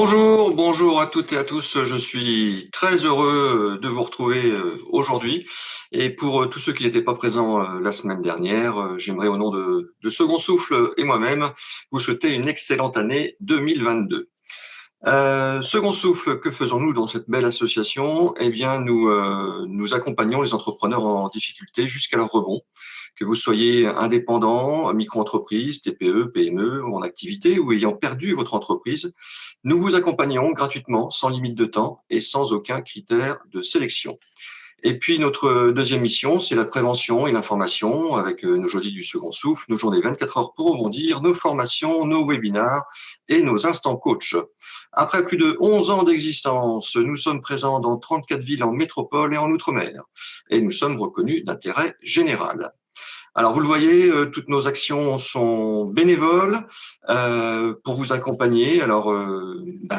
Bonjour, bonjour à toutes et à tous. Je suis très heureux de vous retrouver aujourd'hui. Et pour tous ceux qui n'étaient pas présents la semaine dernière, j'aimerais au nom de Second Souffle et moi-même vous souhaiter une excellente année 2022. Second Souffle, que faisons-nous dans cette belle association? Eh bien, nous accompagnons les entrepreneurs en difficulté jusqu'à leur rebond. Que vous soyez indépendant, micro-entreprise, TPE, PME, en activité ou ayant perdu votre entreprise, nous vous accompagnons gratuitement, sans limite de temps et sans aucun critère de sélection. Et puis notre deuxième mission, c'est la prévention et l'information avec nos jeudis du second souffle, nos journées 24 heures pour rebondir, nos formations, nos webinars et nos instants coach. Après plus de 11 ans d'existence, nous sommes présents dans 34 villes en métropole et en outre-mer et nous sommes reconnus d'intérêt général. Alors, vous le voyez, toutes nos actions sont bénévoles pour vous accompagner. Alors,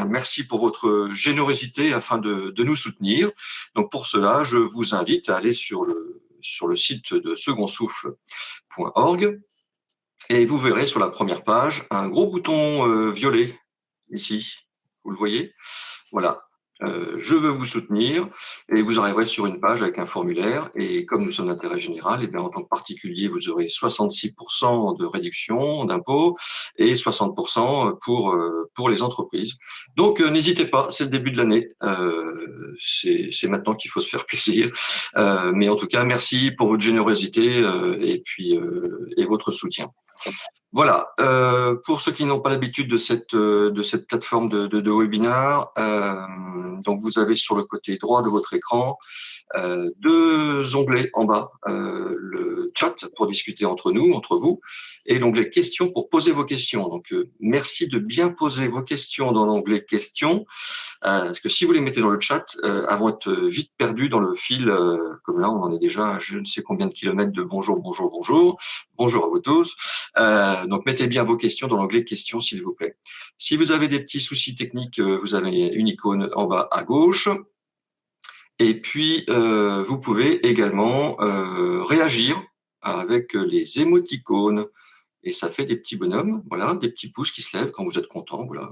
merci pour votre générosité afin de nous soutenir. Donc, pour cela, je vous invite à aller sur le site de secondsouffle.org et vous verrez sur la première page un gros bouton violet ici. Vous le voyez? Voilà. Je veux vous soutenir et vous arriverez sur une page avec un formulaire et comme nous sommes d'intérêt général, et bien en tant que particulier, vous aurez 66% de réduction d'impôts et 60% pour les entreprises. Donc n'hésitez pas, c'est le début de l'année, c'est maintenant qu'il faut se faire plaisir. Mais en tout cas, merci pour votre générosité et votre soutien. Voilà, pour ceux qui n'ont pas l'habitude de cette plateforme de webinar, donc vous avez sur le côté droit de votre écran deux onglets en bas, le chat pour discuter entre nous, entre vous, et l'onglet questions pour poser vos questions. Donc merci de bien poser vos questions dans l'onglet questions, parce que si vous les mettez dans le chat, elles vont être vite perdues dans le fil, comme là on en est déjà à je ne sais combien de kilomètres de bonjour, bonjour, bonjour, bonjour à vous tous. Donc mettez bien vos questions dans l'onglet questions s'il vous plaît. Si vous avez des petits soucis techniques, vous avez une icône en bas à gauche. Et puis, vous pouvez également réagir avec les émoticônes. Et ça fait des petits bonhommes, voilà, des petits pouces qui se lèvent quand vous êtes content, voilà,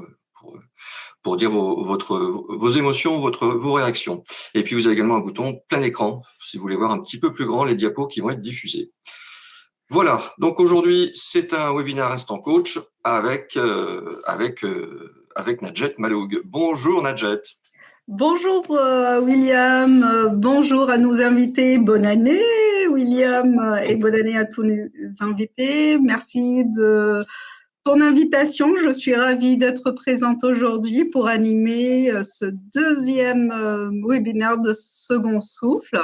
pour dire vos émotions, vos réactions. Et puis, vous avez également un bouton plein écran, si vous voulez voir un petit peu plus grand les diapos qui vont être diffusés. Voilà, donc aujourd'hui, c'est un webinaire Instant Coach avec Nadjet Maloug. Bonjour Nadjet. Bonjour William, bonjour à nos invités, bonne année William et bonne année à tous les invités. Merci de ton invitation, je suis ravie d'être présente aujourd'hui pour animer ce deuxième webinaire de Second Souffle.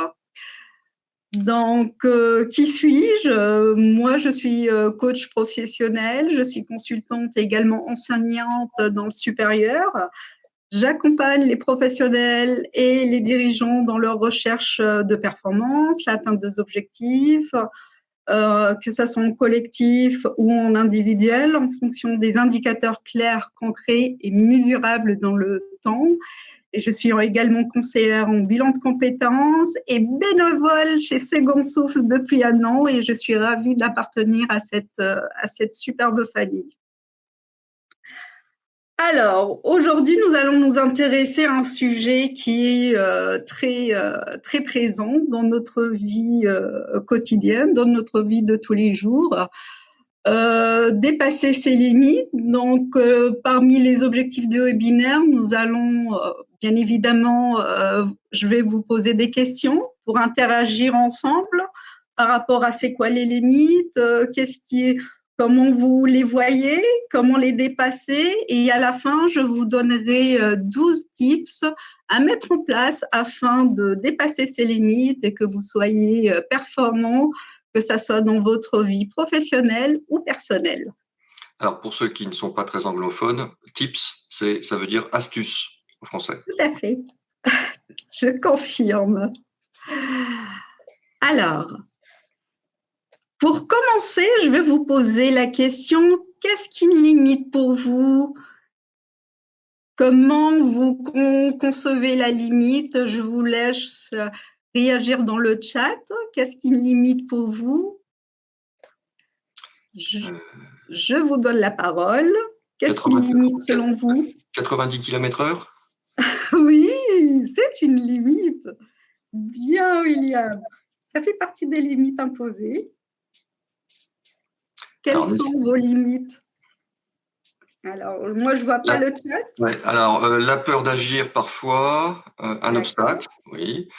Donc, qui suis-je? Moi, je suis coach professionnel, je suis consultante et également enseignante dans le supérieur. J'accompagne les professionnels et les dirigeants dans leur recherche de performance, l'atteinte des objectifs, que ça soit en collectif ou en individuel, en fonction des indicateurs clairs, concrets et mesurables dans le temps. Et je suis également conseillère en bilan de compétences et bénévole chez Second Souffle depuis 1 an et je suis ravie d'appartenir à cette superbe famille. Alors, aujourd'hui, nous allons nous intéresser à un sujet qui est très présent dans notre vie quotidienne, dans notre vie de tous les jours. Dépasser ses limites. Donc, parmi les objectifs de webinaire, nous allons, bien évidemment, je vais vous poser des questions pour interagir ensemble par rapport à c'est quoi les limites, qu'est-ce qui est comment vous les voyez, comment les dépasser et à la fin, je vous donnerai 12 tips à mettre en place afin de dépasser ces limites et que vous soyez performant, que ça soit dans votre vie professionnelle ou personnelle. Alors, pour ceux qui ne sont pas très anglophones, tips, ça veut dire astuce en français. Tout à fait. Je confirme. Alors, pour commencer, je vais vous poser la question, qu'est-ce qui limite pour vous? Comment vous concevez la limite? Je vous laisse réagir dans le chat. Qu'est-ce qui limite pour vous? Je vous donne la parole. Qu'est-ce qui limite selon vous? 90 km/h? Oui, c'est une limite. Bien, William. Ça fait partie des limites imposées. Quelles Alors, sont vos limites? Alors, moi, je vois pas le chat. Ouais, alors, la peur d'agir parfois, un obstacle, oui.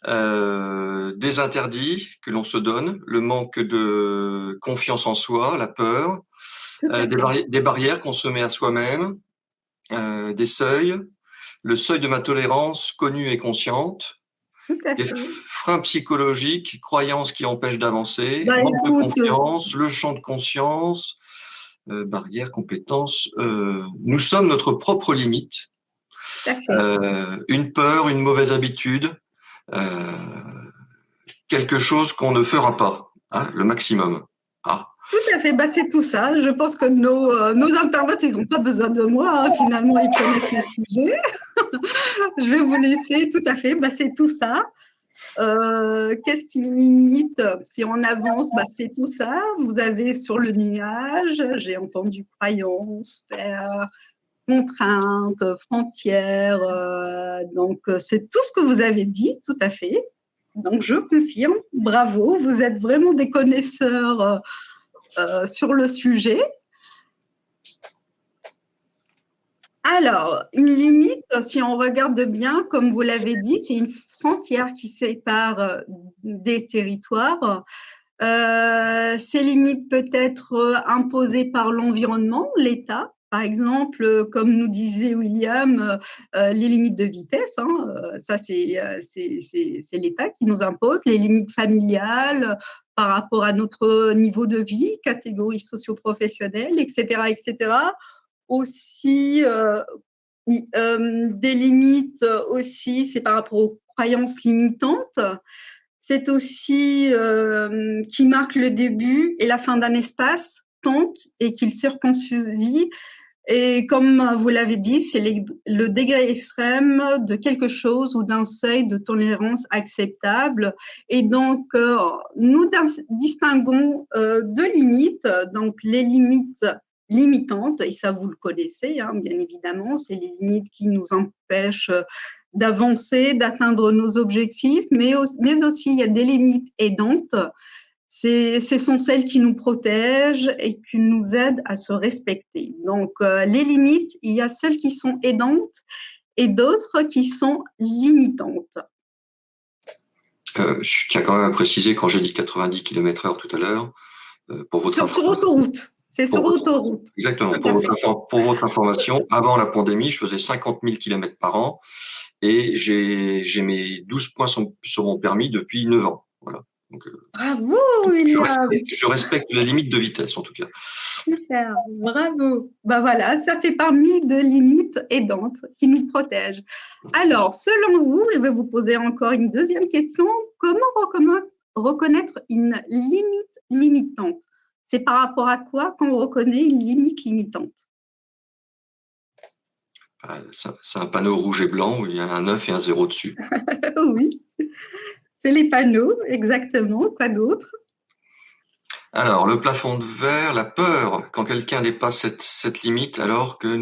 Des interdits que l'on se donne, le manque de confiance en soi, la peur, Tout à fait. des barrières qu'on se met à soi-même, des seuils, le seuil de ma tolérance connue et consciente, Tout à des fait. freins psychologiques, croyances qui empêchent d'avancer, Bah, manque de écoute, confiance, le champ de conscience, barrières, compétences. Nous sommes notre propre limite. tout à fait. Une peur, une mauvaise habitude, euh, quelque chose qu'on ne fera pas, hein, le maximum. Ah. Tout à fait. Bah, c'est tout ça. Je pense que nos internautes, ils n'ont pas besoin de moi, hein. Finalement, ils connaissent le sujet. Je vais vous laisser. Tout à fait. Bah, c'est tout ça. Qu'est-ce qui limite? Si on avance, bah, c'est tout ça. Vous avez sur le nuage, j'ai entendu croyances, peur, contraintes, frontières. Donc, c'est tout ce que vous avez dit, tout à fait. Donc, je confirme. Bravo. Vous êtes vraiment des connaisseurs sur le sujet. Alors, une limite, si on regarde bien, comme vous l'avez dit, c'est une frontière qui sépare des territoires. Ces limites peuvent être imposées par l'environnement, l'État. Par exemple, comme nous disait William, les limites de vitesse, hein, ça c'est l'État qui nous impose, les limites familiales par rapport à notre niveau de vie, catégories socio-professionnelles, etc., etc. Aussi, des limites aussi, c'est par rapport aux croyances limitantes. C'est aussi qui marque le début et la fin d'un espace, temps et qu'il circoncis. Et comme vous l'avez dit, c'est le degré extrême de quelque chose ou d'un seuil de tolérance acceptable. Et donc, nous distinguons deux limites. Donc, les limites limitantes, et ça vous le connaissez, hein, bien évidemment, c'est les limites qui nous empêchent d'avancer, d'atteindre nos objectifs, mais aussi il y a des limites aidantes. Ce sont celles qui nous protègent et qui nous aident à se respecter. Donc, les limites, il y a celles qui sont aidantes et d'autres qui sont limitantes. Je tiens quand même à préciser, quand j'ai dit 90 km/h tout à l'heure, pour votre Sur autoroute. C'est sur autoroute. Exactement. Pour votre information, avant la pandémie, je faisais 50 000 km par an et j'ai mes 12 points sur mon permis depuis 9 ans. Voilà. Donc, bravo, William. je respecte la limite de vitesse, en tout cas. Super, bravo. Ben voilà, ça fait parmi de limites aidantes qui nous protègent. Alors, selon vous, je vais vous poser encore une deuxième question. Comment reconnaître une limite limitante? C'est par rapport à quoi qu'on reconnaît une limite limitante? C'est un panneau rouge et blanc où il y a un 9 et un 0 dessus. Oui, c'est les panneaux, exactement. Quoi d'autre? Alors, le plafond de verre, la peur, quand quelqu'un dépasse cette limite, alors qu'on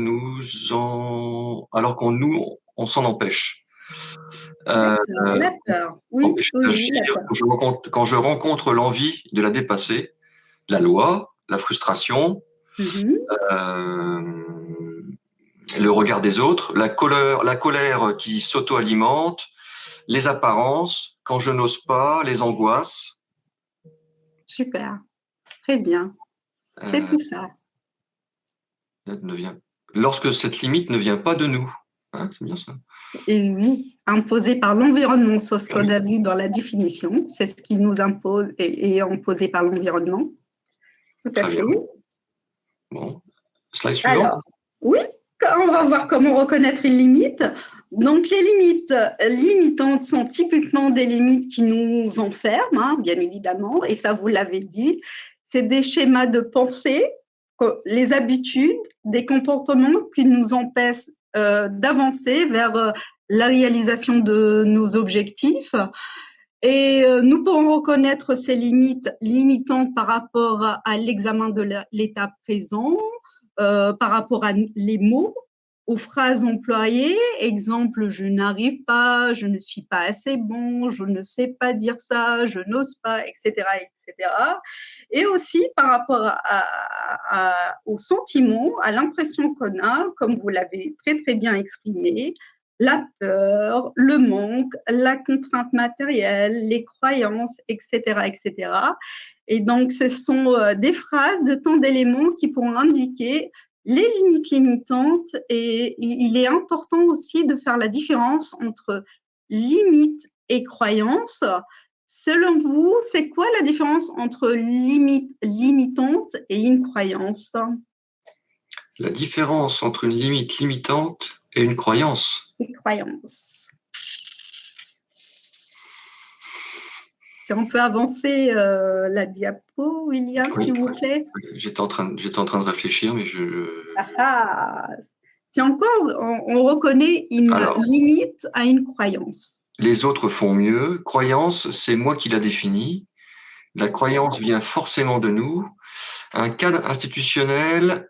on s'en empêche. La peur, oui, Empêcher oui, la d'agir, peur. quand je rencontre l'envie de la dépasser, la loi, la frustration, le regard des autres, la colère qui s'auto-alimente, les apparences, quand je n'ose pas, les angoisses. Super, très bien. C'est tout ça. Lorsque cette limite ne vient pas de nous. Hein, c'est bien ça. Et oui, imposé par l'environnement, c'est ce qu'on a vu dans la définition, c'est ce qui nous impose et est imposé par l'environnement. Tout à fait. Bon, slide suivant. Alors, oui, on va voir comment reconnaître une limite. Donc, les limites limitantes sont typiquement des limites qui nous enferment, hein, bien évidemment, et ça, vous l'avez dit. C'est des schémas de pensée, les habitudes, des comportements qui nous empêchent d'avancer vers la réalisation de nos objectifs. Et nous pourrons reconnaître ces limites limitantes par rapport à l'examen de l'état présent, par rapport à les mots, aux phrases employées, exemple, je n'arrive pas, je ne suis pas assez bon, je ne sais pas dire ça, je n'ose pas, etc., etc. Et aussi par rapport aux sentiments, à l'impression qu'on a, comme vous l'avez très très bien exprimé, la peur, le manque, la contrainte matérielle, les croyances, etc., etc. Et donc, ce sont des phrases de tant d'éléments qui pourront indiquer les limites limitantes. Et il est important aussi de faire la différence entre limites et croyances. Selon vous, c'est quoi la différence entre limite limitante et une croyance? La différence entre une limite limitante et une croyance. Une croyance. Si on peut avancer la diapo, William, Oui, s'il vous plaît. j'étais en train de réfléchir, mais C'est encore, on reconnaît une limite à une croyance. Les autres font mieux. Croyance, c'est moi qui la définis. La croyance vient forcément de nous. Un cadre institutionnel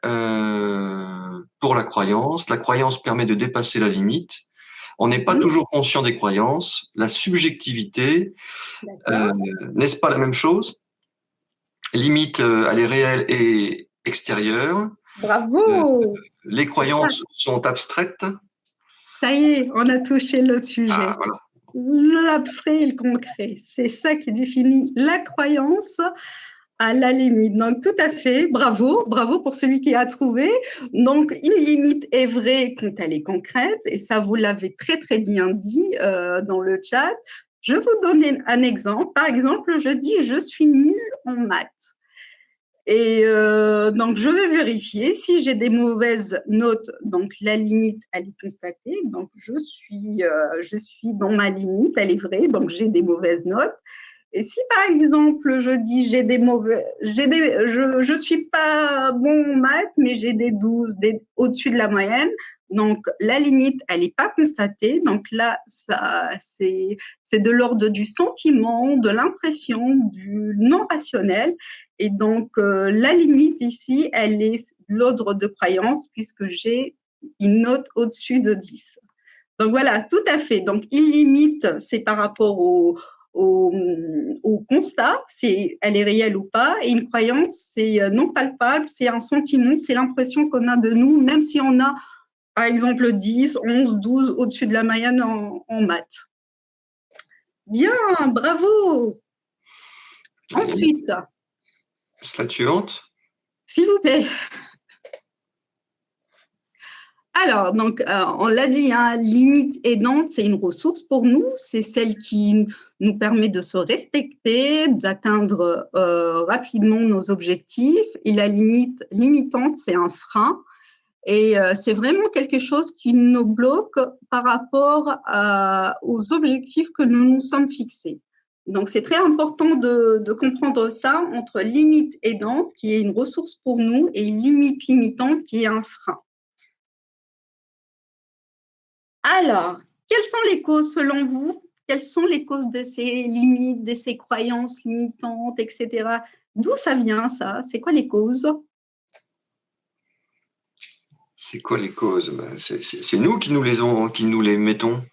pour la croyance. La croyance permet de dépasser la limite. On n'est pas toujours conscient des croyances. La subjectivité, n'est-ce pas la même chose? Limite, elle est réelle et extérieure. Bravo! Les croyances sont abstraites. Ça y est, on a touché le sujet. Ah, voilà. L'abstrait et le concret, c'est ça qui définit la croyance à la limite. Donc, tout à fait, bravo, bravo pour celui qui a trouvé. Donc, une limite est vraie quand elle est concrète, et ça, vous l'avez très, très bien dit dans le chat. Je vous donne un exemple. Par exemple, je dis « je suis nulle en maths ». Et donc, je vais vérifier si j'ai des mauvaises notes. Donc, la limite, elle est constatée. Donc, je suis dans ma limite, elle est vraie. Donc, j'ai des mauvaises notes. Et si, par exemple, je dis je suis pas bon en maths, mais j'ai des 12 au-dessus de la moyenne, donc la limite, elle n'est pas constatée. Donc là, c'est de l'ordre du sentiment, de l'impression, du non rationnel. Et donc, la limite ici, elle est de l'ordre de croyance puisque j'ai une note au-dessus de 10. Donc voilà, tout à fait. Donc, il limite, c'est par rapport au constat, si elle est réelle ou pas, et une croyance, c'est non palpable, c'est un sentiment, c'est l'impression qu'on a de nous, même si on a, par exemple, 10, 11, 12 au-dessus de la moyenne en maths. Bien, bravo. Ensuite. Slide suivante. S'il vous plaît. Alors, donc, on l'a dit, hein, limite aidante, c'est une ressource pour nous, c'est celle qui nous permet de se respecter, d'atteindre rapidement nos objectifs. Et la limite limitante, c'est un frein. Et c'est vraiment quelque chose qui nous bloque par rapport aux objectifs que nous nous sommes fixés. Donc, c'est très important de comprendre ça entre limite aidante, qui est une ressource pour nous, et limite limitante, qui est un frein. Alors, quelles sont les causes selon vous? Quelles sont les causes de ces limites, de ces croyances limitantes, etc. D'où ça vient, ça? C'est quoi les causes? C'est quoi les causes? C'est nous qui nous les mettons.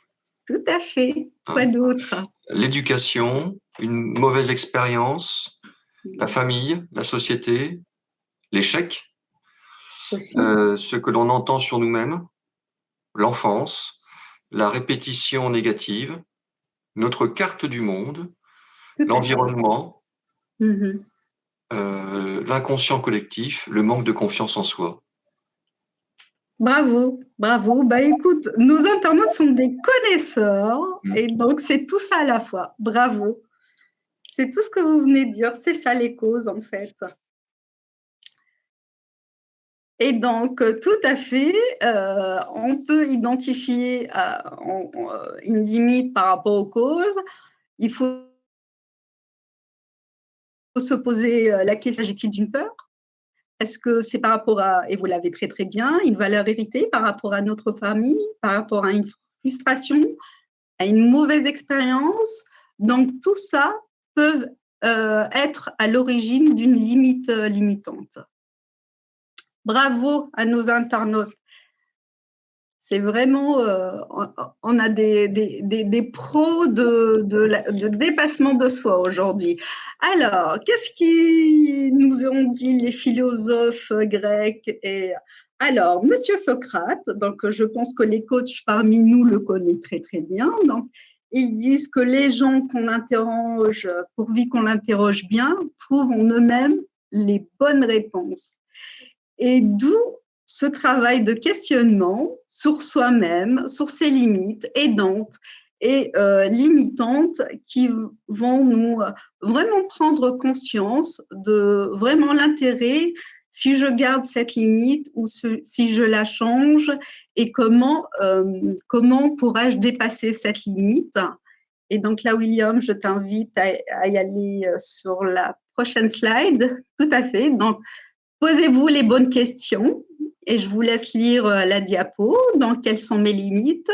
Tout à fait. Quoi d'autre? L'éducation, une mauvaise expérience, la famille, la société, l'échec, ce que l'on entend sur nous-mêmes, l'enfance, la répétition négative, notre carte du monde, l'environnement, l'inconscient collectif, le manque de confiance en soi. Bravo, bravo. Bah écoute, nos internautes sont des connaisseurs et donc c'est tout ça à la fois. Bravo. C'est tout ce que vous venez de dire, c'est ça les causes en fait. Et donc, tout à fait, on peut identifier une limite par rapport aux causes. Il faut se poser la question, s'agit-il d'une peur? Est-ce que c'est par rapport à, et vous l'avez très très bien, une valeur héritée par rapport à notre famille, par rapport à une frustration, à une mauvaise expérience? Donc, tout ça peut être à l'origine d'une limite limitante. Bravo à nos internautes. C'est vraiment, on a des pros de dépassement de soi aujourd'hui. Alors, qu'est-ce qui nous ont dit les philosophes grecs alors, Monsieur Socrate, donc je pense que les coachs parmi nous le connaissent très très bien. Donc, ils disent que les gens qu'on interroge, pourvu qu'on l'interroge bien, trouvent en eux-mêmes les bonnes réponses. Et d'où ce travail de questionnement sur soi-même, sur ses limites aidantes et limitantes qui vont nous vraiment prendre conscience de vraiment l'intérêt si je garde cette limite ou si je la change et comment pourrais-je dépasser cette limite. Et donc là, William, je t'invite à y aller sur la prochaine slide. Tout à fait. Donc, posez-vous les bonnes questions et je vous laisse lire la diapo. Donc, quelles sont mes limites?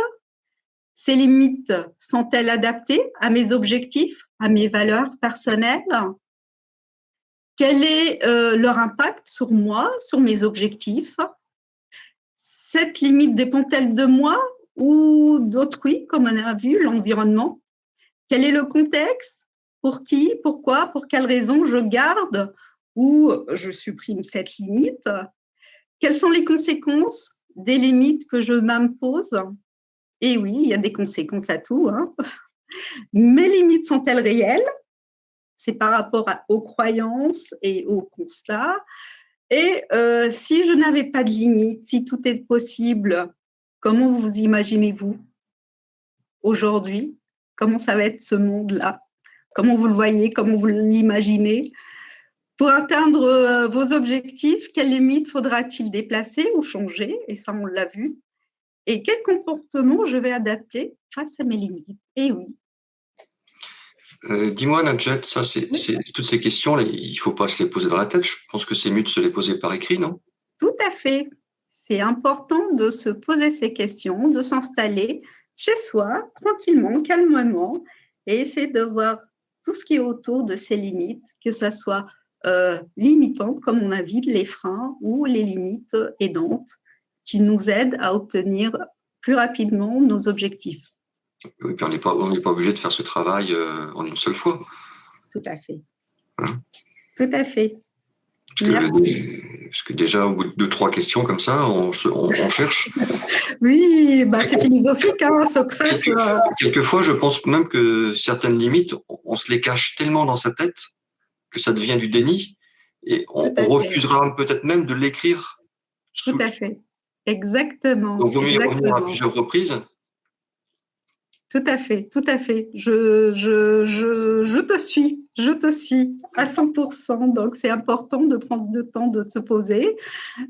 Ces limites sont-elles adaptées à mes objectifs, à mes valeurs personnelles? Quel est leur impact sur moi, sur mes objectifs? Cette limite dépend-elle de moi ou d'autrui, comme on a vu, l'environnement? Quel est le contexte? Pour qui? Pourquoi? Pour quelles raisons je garde ou je supprime cette limite? Quelles sont les conséquences des limites que je m'impose? Et oui, il y a des conséquences à tout. Hein. Mes limites sont-elles réelles? C'est par rapport aux croyances et aux constats. Et si je n'avais pas de limites, si tout est possible, comment vous imaginez-vous aujourd'hui? Comment ça va être ce monde-là? Comment vous le voyez? Comment vous l'imaginez? Pour atteindre vos objectifs, quelles limites faudra-t-il déplacer ou changer? Et ça, on l'a vu. Et quel comportement je vais adapter face à mes limites? Et oui. Dis-moi, Nadjet, ça, toutes ces questions, il ne faut pas se les poser dans la tête. Je pense que c'est mieux de se les poser par écrit, non? Tout à fait. C'est important de se poser ces questions, de s'installer chez soi, tranquillement, calmement, et essayer de voir tout ce qui est autour de ces limites, que ça soit limitantes, comme on a vu, les freins ou les limites aidantes, qui nous aident à obtenir plus rapidement nos objectifs. Et puis on n'est pas obligé de faire ce travail en une seule fois. Tout à fait. Hein? Tout à fait. Parce que déjà, au bout de 2-3 questions comme ça, on cherche. Oui, bah c'est philosophique, hein, Socrate. Quelquefois, je pense même que certaines limites, on se les cache tellement dans sa tête que ça devient du déni et on refusera peut-être même de l'écrire. Tout à fait. Exactement. Donc, il vaut mieux y revenir à plusieurs reprises. Tout à fait, tout à fait. Je te suis à 100%. Donc, c'est important de prendre le temps de se poser.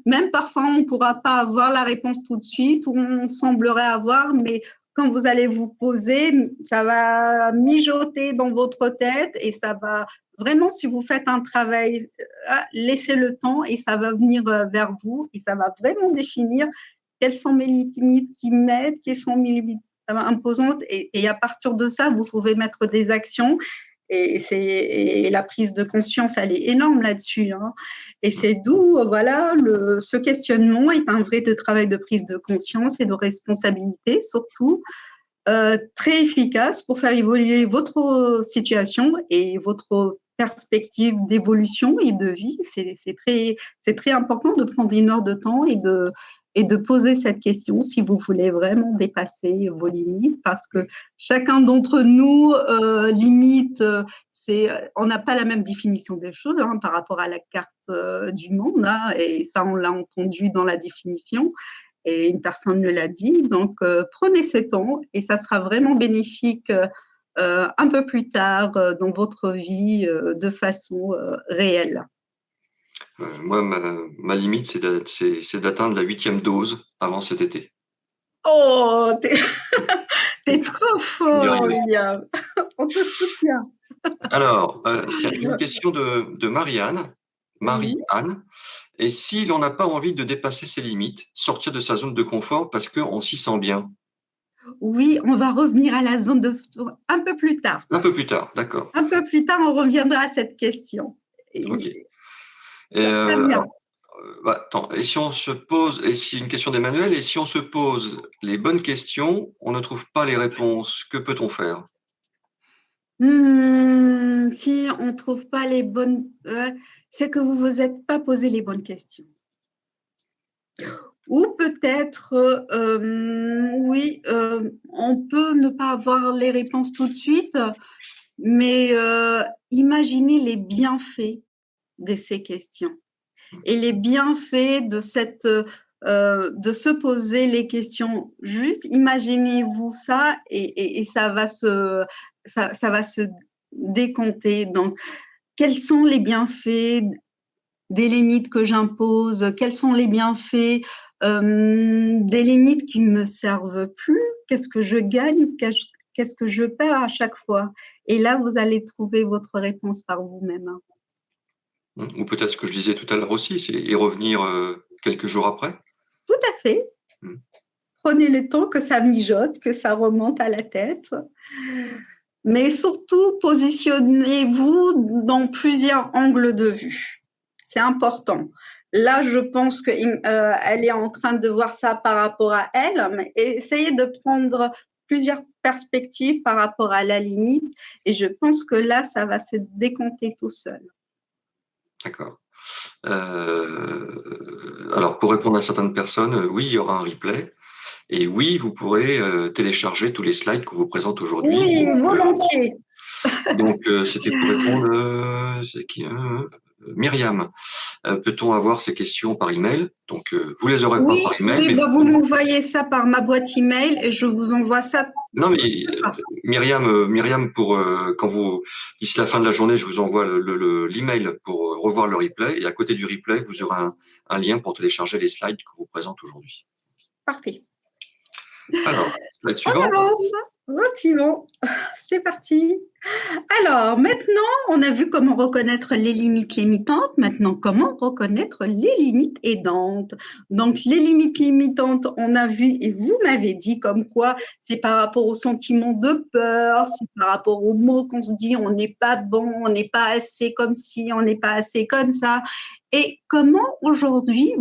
Même parfois, on ne pourra pas avoir la réponse tout de suite ou on semblerait avoir, mais quand vous allez vous poser, ça va mijoter dans votre tête et ça va vraiment, si vous faites un travail, laissez le temps et ça va venir vers vous et ça va vraiment définir quelles sont mes limites qui m'aident, quelles sont mes limites imposantes et à partir de ça, vous pouvez mettre des actions et la prise de conscience, elle est énorme là-dessus. Hein. Et c'est d'où, voilà, ce questionnement est un vrai travail de prise de conscience et de responsabilité, surtout, très efficace pour faire évoluer votre situation et votre perspective d'évolution et de vie. C'est très important de prendre 1 heure de temps et de poser cette question si vous voulez vraiment dépasser vos limites, parce que chacun d'entre nous limite, on n'a pas la même définition des choses hein, par rapport à la carte du monde, hein, et ça on l'a entendu dans la définition, et une personne me l'a dit, donc prenez ce temps et ça sera vraiment bénéfique un peu plus tard dans votre vie de façon réelle. Moi, ma limite, c'est d'atteindre la 8e dose avant cet été. Oh, t'es trop fort, William. On te soutient. Alors, il y a une question de Marie-Anne. Marie-Anne. Et si l'on n'a pas envie de dépasser ses limites, sortir de sa zone de confort parce qu'on s'y sent bien? Oui, on va revenir à la zone de un peu plus tard. Un peu plus tard, d'accord. Un peu plus tard, on reviendra à cette question. Ok. Attends, et si on se pose, et si une question d'Emmanuel, et si on se pose les bonnes questions, on ne trouve pas les réponses, que peut-on faire? Si on ne trouve pas les bonnes, c'est que vous ne vous êtes pas posé les bonnes questions. Ou peut-être, oui, on peut ne pas avoir les réponses tout de suite, mais imaginez les bienfaits de ces questions et les bienfaits de se poser les questions. Juste imaginez-vous ça et ça va se décompter. Donc, quels sont les bienfaits des limites que j'impose? Quels sont les bienfaits des limites qui ne me servent plus? Qu'est-ce que je gagne? Qu'est-ce que je perds à chaque fois? Et là, vous allez trouver votre réponse par vous-même. Ou peut-être ce que je disais tout à l'heure aussi, c'est y revenir quelques jours après. Tout à fait. Prenez le temps que ça mijote, que ça remonte à la tête. Mais surtout, positionnez-vous dans plusieurs angles de vue. C'est important. Là, je pense qu'elle est en train de voir ça par rapport à elle, mais essayez de prendre plusieurs perspectives par rapport à la limite. Et je pense que là, ça va se décompter tout seul. D'accord. Alors, pour répondre à certaines personnes, oui, il y aura un replay. Et oui, vous pourrez télécharger tous les slides qu'on vous présente aujourd'hui. Oui, volontiers. Donc, c'était pour répondre, c'est qui, Myriam. Peut-on avoir ces questions par email? Donc, vous les aurez pas Oui, par email, oui, mais bah vous m'envoyez ça par ma boîte email et je vous envoie ça non, mais ce soir. Myriam, pour quand vous d'ici la fin de la journée, je vous envoie l'email pour revoir le replay. Et à côté du replay, vous aurez un lien pour télécharger les slides que vous présente aujourd'hui. Parfait. Alors, slide On suivant. avance au suivant. C'est parti. Alors, maintenant, on a vu comment reconnaître les limites limitantes. Maintenant, comment reconnaître les limites aidantes. Donc, les limites limitantes, on a vu, et vous m'avez dit comme quoi c'est par rapport au sentiment de peur, c'est par rapport aux mots qu'on se dit, on n'est pas bon, on n'est pas assez comme ci, on n'est pas assez comme ça. Et comment aujourd'hui,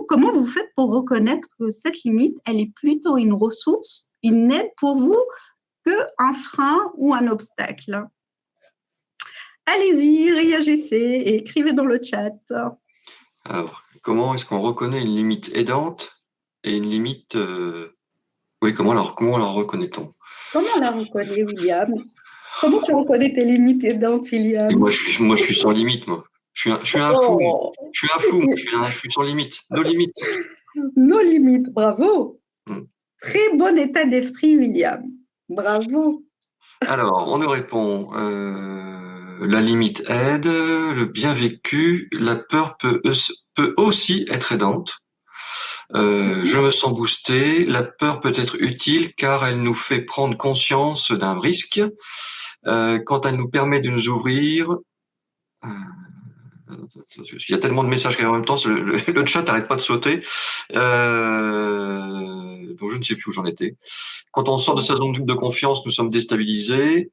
comment vous faites pour reconnaître que cette limite, elle est plutôt une ressource, une aide pour vous, qu'un frein ou un obstacle? Allez-y, réagissez et écrivez dans le chat. Alors, comment est-ce qu'on reconnaît une limite aidante et une limite oui, comment la reconnaît-on? Comment la reconnaît, William? Comment tu reconnais tes limites aidantes, Et William? moi, je suis sans limite, moi. Je suis un fou. Oh, Je suis un fou. Je suis sans limite. Nos limites. nos limites, bravo. Hmm. Très bon état d'esprit, William. Bravo. Alors, on nous répond la limite aide, le bien vécu, la peur peut aussi être aidante. Je me sens boosté, la peur peut être utile car elle nous fait prendre conscience d'un risque. Quand elle nous permet de nous ouvrir, il y a tellement de messages qui arrivent en même temps, le chat n'arrête pas de sauter. Donc je ne sais plus où j'en étais. Quand on sort de sa zone de confiance, nous sommes déstabilisés.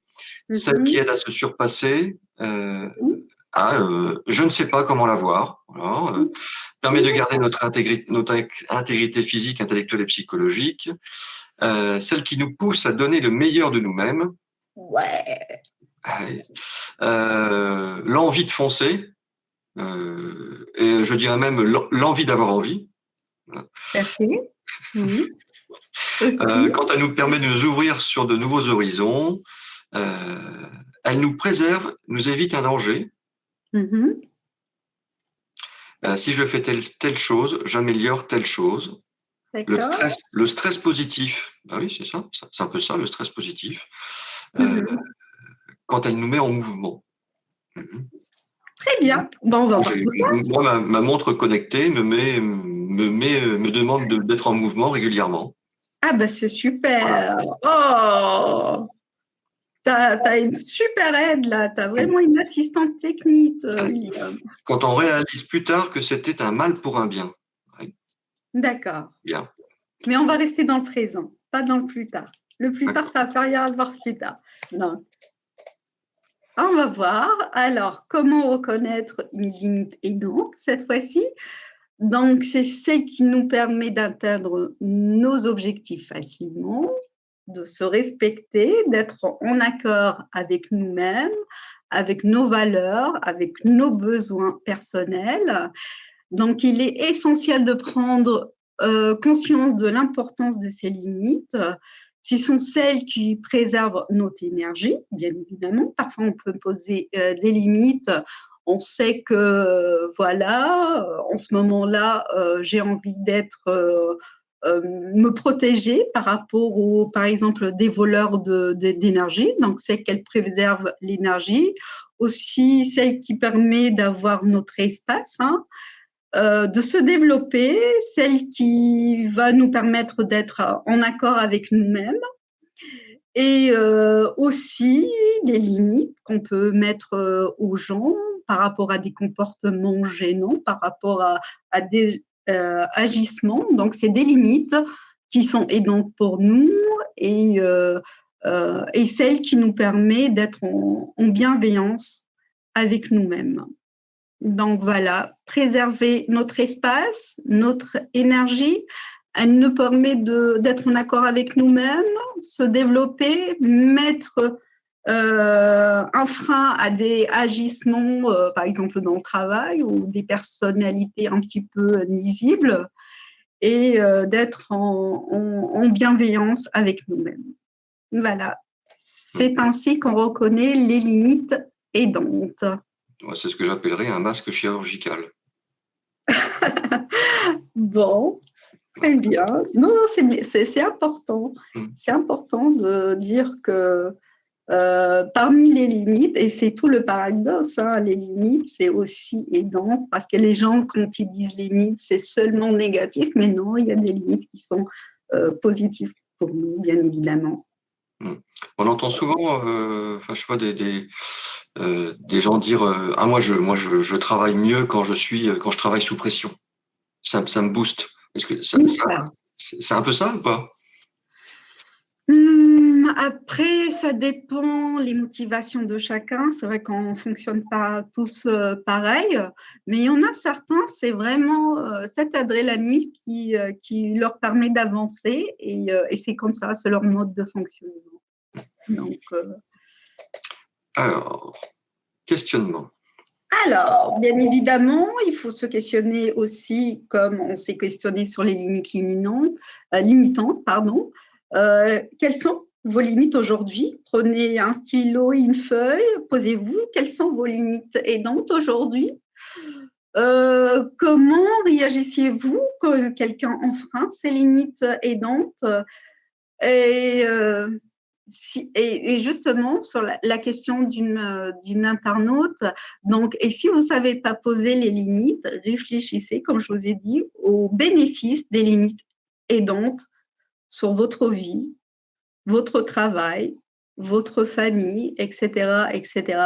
Celle qui aide à se surpasser, je ne sais pas comment la voir. Voilà, permet de garder notre intégrité physique, intellectuelle et psychologique. Celle qui nous pousse à donner le meilleur de nous-mêmes. Ouais. L'envie de foncer. Et je dirais même l'envie d'avoir envie. Voilà. Parfait. Oui. Quand elle nous permet de nous ouvrir sur de nouveaux horizons, elle nous préserve, nous évite un danger. Si je fais telle chose, j'améliore telle chose. Le stress positif, bah oui, c'est ça, c'est un peu ça, le stress positif. Quand elle nous met en mouvement. Très bien. Bon, on va voir tout ça. Moi, ma montre connectée me demande d'être en mouvement régulièrement. Ah bah c'est super. Oh, t'as une super aide là. T'as vraiment une assistante technique, William. Quand on réalise plus tard que c'était un mal pour un bien. Ouais. D'accord. Bien. Mais on va rester dans le présent, pas dans le plus tard. Le plus tard, ça ne va rien à voir plus tard. Non. On va voir. Alors, comment reconnaître une limite aidante cette fois-ci? Donc, c'est celle qui nous permet d'atteindre nos objectifs facilement, de se respecter, d'être en accord avec nous-mêmes, avec nos valeurs, avec nos besoins personnels. Donc, il est essentiel de prendre conscience de l'importance de ces limites. Ce sont celles qui préservent notre énergie, bien évidemment. Parfois, on peut poser des limites. On sait que, voilà, en ce moment-là, j'ai envie me protéger par rapport par exemple, des voleurs d'énergie. Donc, c'est qu'elle préserve l'énergie. Aussi, celle qui permet d'avoir notre espace, hein, de se développer, celle qui va nous permettre d'être en accord avec nous-mêmes et aussi les limites qu'on peut mettre aux gens par rapport à des comportements gênants, par rapport à des agissements. Donc, c'est des limites qui sont aidantes pour nous et celles qui nous permettent d'être en bienveillance avec nous-mêmes. Donc voilà, préserver notre espace, notre énergie, elle nous permet d'être en accord avec nous-mêmes, se développer, mettre un frein à des agissements, par exemple dans le travail, ou des personnalités un petit peu nuisibles, et d'être en bienveillance avec nous-mêmes. Voilà, c'est ainsi qu'on reconnaît les limites aidantes. C'est ce que j'appellerais un masque chirurgical. Bon, très bien. Non, c'est important. C'est important de dire que parmi les limites, et c'est tout le paradoxe, hein, les limites, c'est aussi aidant, parce que les gens, quand ils disent limites, c'est seulement négatif, mais non, il y a des limites qui sont positives pour nous, bien évidemment. On entend souvent, je vois des gens dire moi je travaille mieux quand je travaille sous pression. Ça me booste. Est-ce que c'est un peu ça ou pas? Après, ça dépend les motivations de chacun. C'est vrai qu'on ne fonctionne pas tous pareil, mais il y en a certains, c'est vraiment cette adrénaline qui leur permet d'avancer et c'est comme ça, c'est leur mode de fonctionnement. Donc, alors, questionnement. Alors, bien évidemment, il faut se questionner aussi, comme on s'est questionné sur les limites limitantes, pardon. Quelles sont vos limites aujourd'hui? Prenez un stylo et une feuille, posez-vous, quelles sont vos limites aidantes aujourd'hui? Comment réagissiez-vous quand quelqu'un enfreint ces limites aidantes? Et et justement, sur la question d'une internaute, donc, et si vous ne savez pas poser les limites, réfléchissez, comme je vous ai dit, aux bénéfices des limites aidantes sur votre vie, votre travail, votre famille, etc., etc.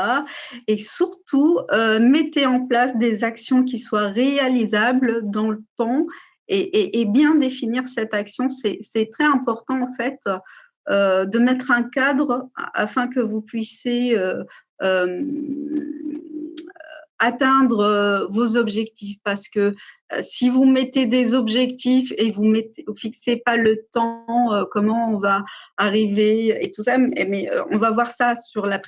Et surtout, mettez en place des actions qui soient réalisables dans le temps et bien définir cette action. C'est très important, en fait, de mettre un cadre afin que vous puissiez atteindre vos objectifs, parce que si vous mettez des objectifs et vous fixez pas le temps, comment on va arriver et tout ça, mais on va voir ça sur la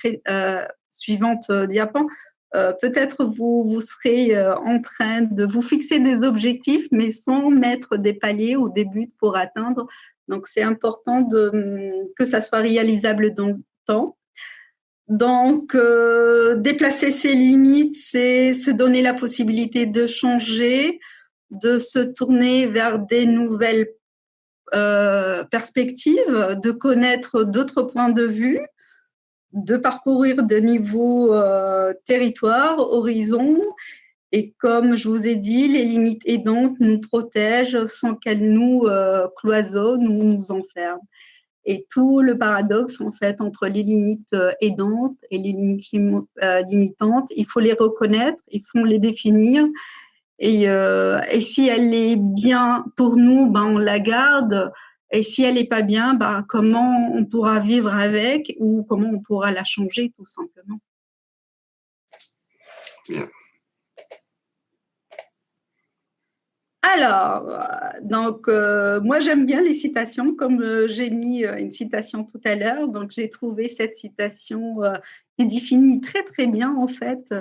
suivante diapo. Peut-être vous serez en train de vous fixer des objectifs, mais sans mettre des paliers ou des buts pour atteindre. Donc, c'est important que ça soit réalisable dans le temps. Donc, déplacer ses limites, c'est se donner la possibilité de changer, de se tourner vers des nouvelles perspectives, de connaître d'autres points de vue, de parcourir de nouveaux territoires, horizons. Et comme je vous ai dit, les limites aidantes nous protègent sans qu'elles nous cloisonnent ou nous enferment. Et tout le paradoxe, en fait, entre les limites aidantes et les limites limitantes, il faut les reconnaître, il faut les définir. Et si elle est bien pour nous, ben, on la garde. Et si elle n'est pas bien, ben, comment on pourra vivre avec ou comment on pourra la changer, tout simplement. Bien. Alors, moi j'aime bien les citations, comme j'ai mis une citation tout à l'heure, donc j'ai trouvé cette citation qui définit très très bien en fait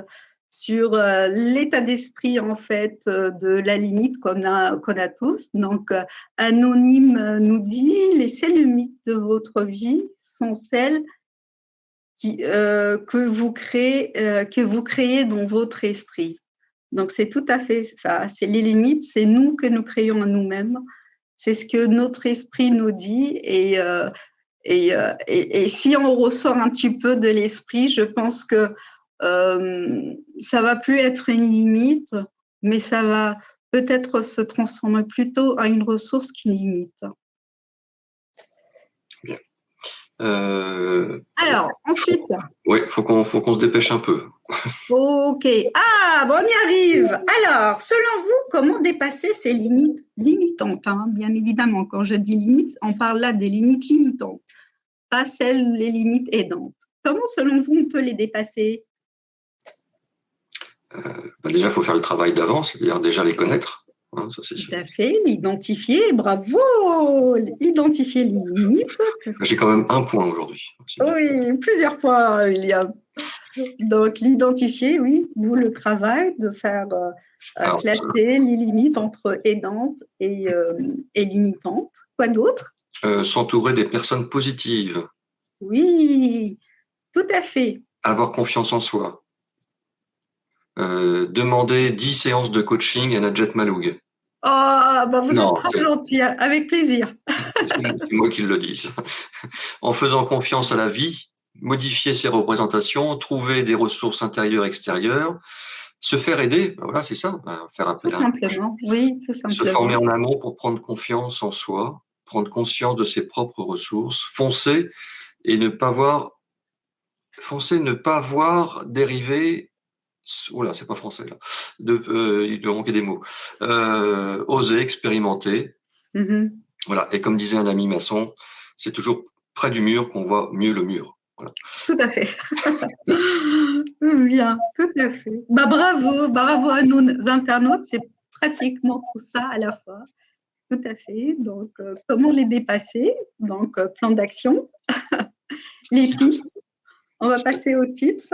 sur l'état d'esprit en fait de la limite qu'on a tous. Donc, Anonyme nous dit: les seules limites de votre vie sont celles que vous créez dans votre esprit. Donc, c'est tout à fait ça. C'est les limites, c'est nous que nous créons à nous-mêmes. C'est ce que notre esprit nous dit. Et si on ressort un petit peu de l'esprit, je pense que ça va plus être une limite, mais ça va peut-être se transformer plutôt en une ressource qu'une limite. Bien. Alors, ensuite. Oui, faut qu'on se dépêche un peu. Ok. Ah, bon, on y arrive. Alors, selon vous, comment dépasser ces limites limitantes, hein, bien évidemment, quand je dis limites, on parle là des limites limitantes, pas les limites aidantes. Comment, selon vous, on peut les dépasser? Déjà, il faut faire le travail d'avant, c'est-à-dire déjà les connaître. Hein, ça, c'est sûr. Tout à fait, l'identifier, bravo, identifier les limites. J'ai quand même un point aujourd'hui. Oui, plusieurs points, William. Donc, l'identifier, oui, d'où le travail de faire classer les limites entre aidantes et limitantes. Quoi d'autre? S'entourer des personnes positives. Oui, tout à fait. Avoir confiance en soi. Demander 10 séances de coaching à Nadjet Maloug. Oh, bah vous êtes trop gentil, avec plaisir. C'est moi qui le dis. En faisant confiance à la vie, modifier ses représentations, trouver des ressources intérieures, extérieures, se faire aider, voilà, c'est ça, faire appel tout simplement, oui, tout simplement. Se former en amont pour prendre confiance en soi, prendre conscience de ses propres ressources, foncer et ne pas voir dériver. Oula, c'est pas français là. Il doit manquer des mots. Oser, expérimenter. Voilà. Et comme disait un ami maçon, c'est toujours près du mur qu'on voit mieux le mur. Voilà. Tout à fait. Bien, tout à fait. Bah, bravo à nos internautes, c'est pratiquement tout ça à la fois. Tout à fait. Donc, comment les dépasser? Donc, plan d'action. Les tips. On va passer aux tips.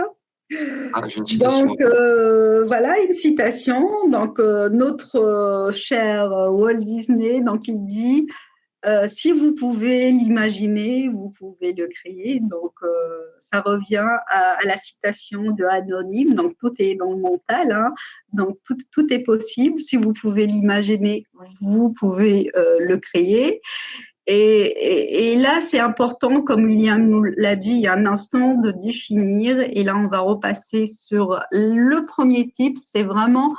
J'ai une citation. Donc, voilà, une citation. Donc, notre cher Walt Disney, donc, il dit si vous pouvez l'imaginer, vous pouvez le créer. Donc, ça revient à la citation de Anonyme. Donc, tout est dans le mental. Hein. Donc, tout est possible. Si vous pouvez l'imaginer, vous pouvez le créer. Et là, c'est important, comme William nous l'a dit il y a un instant, de définir. Et là, on va repasser sur le premier type. C'est vraiment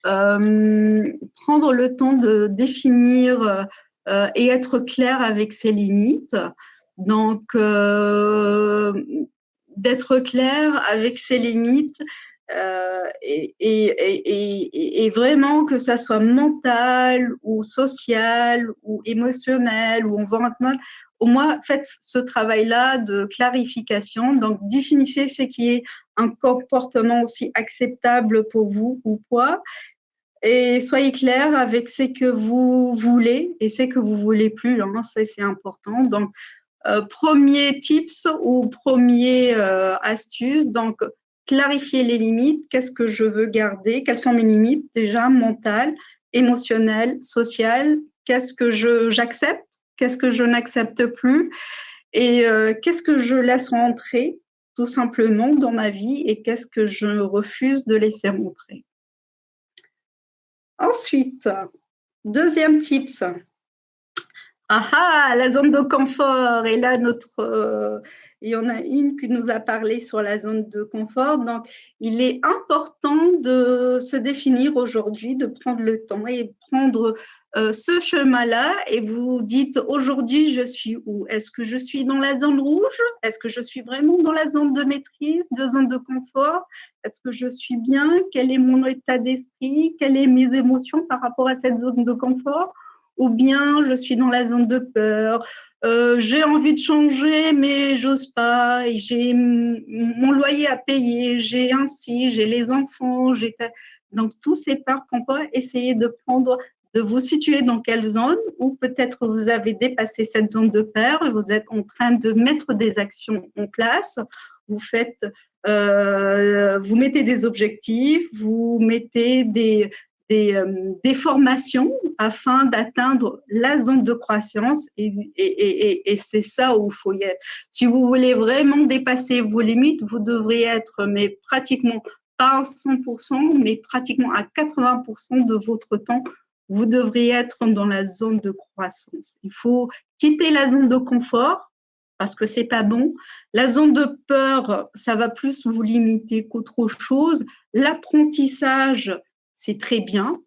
prendre le temps de définir et être clair avec ses limites. Donc, d'être clair avec ses limites et vraiment que ça soit mental ou social ou émotionnel ou environnemental. Au moins, faites ce travail-là de clarification. Donc, définissez ce qui est un comportement aussi acceptable pour vous ou pas. Et soyez clair avec ce que vous voulez et ce que vous voulez plus. Hein, ça, c'est important. Donc, premier tips ou premier astuce. Donc, clarifier les limites. Qu'est-ce que je veux garder? Quelles sont mes limites déjà mentales, émotionnelles, sociales? Qu'est-ce que j'accepte? Qu'est-ce que je n'accepte plus? Et qu'est-ce que je laisse rentrer tout simplement dans ma vie et qu'est-ce que je refuse de laisser rentrer? Ensuite, deuxième tips. La zone de confort. Et là, il y en a une qui nous a parlé sur la zone de confort. Donc, il est important de se définir aujourd'hui, de prendre le temps et prendre ce chemin-là. Et vous dites, aujourd'hui, je suis où? Est-ce que je suis dans la zone rouge? Est-ce que je suis vraiment dans la zone de maîtrise, de zone de confort? Est-ce que je suis bien? Quel est mon état d'esprit? Quelles sont mes émotions par rapport à cette zone de confort? Ou bien je suis dans la zone de peur, j'ai envie de changer mais j'ose pas, j'ai mon loyer à payer, j'ai les enfants, donc tous ces peurs qu'on peut essayer de prendre de vous situer dans quelle zone, ou peut-être vous avez dépassé cette zone de peur et vous êtes en train de mettre des actions en place. Vous faites, vous mettez des objectifs, vous mettez des formations afin d'atteindre la zone de croissance et c'est ça où il faut y être. Si vous voulez vraiment dépasser vos limites, vous devriez être mais pratiquement pas à 100%, mais pratiquement à 80% de votre temps, vous devriez être dans la zone de croissance. Il faut quitter la zone de confort parce que c'est pas bon. La zone de peur, ça va plus vous limiter qu'autre chose. L'apprentissage, c'est très bien,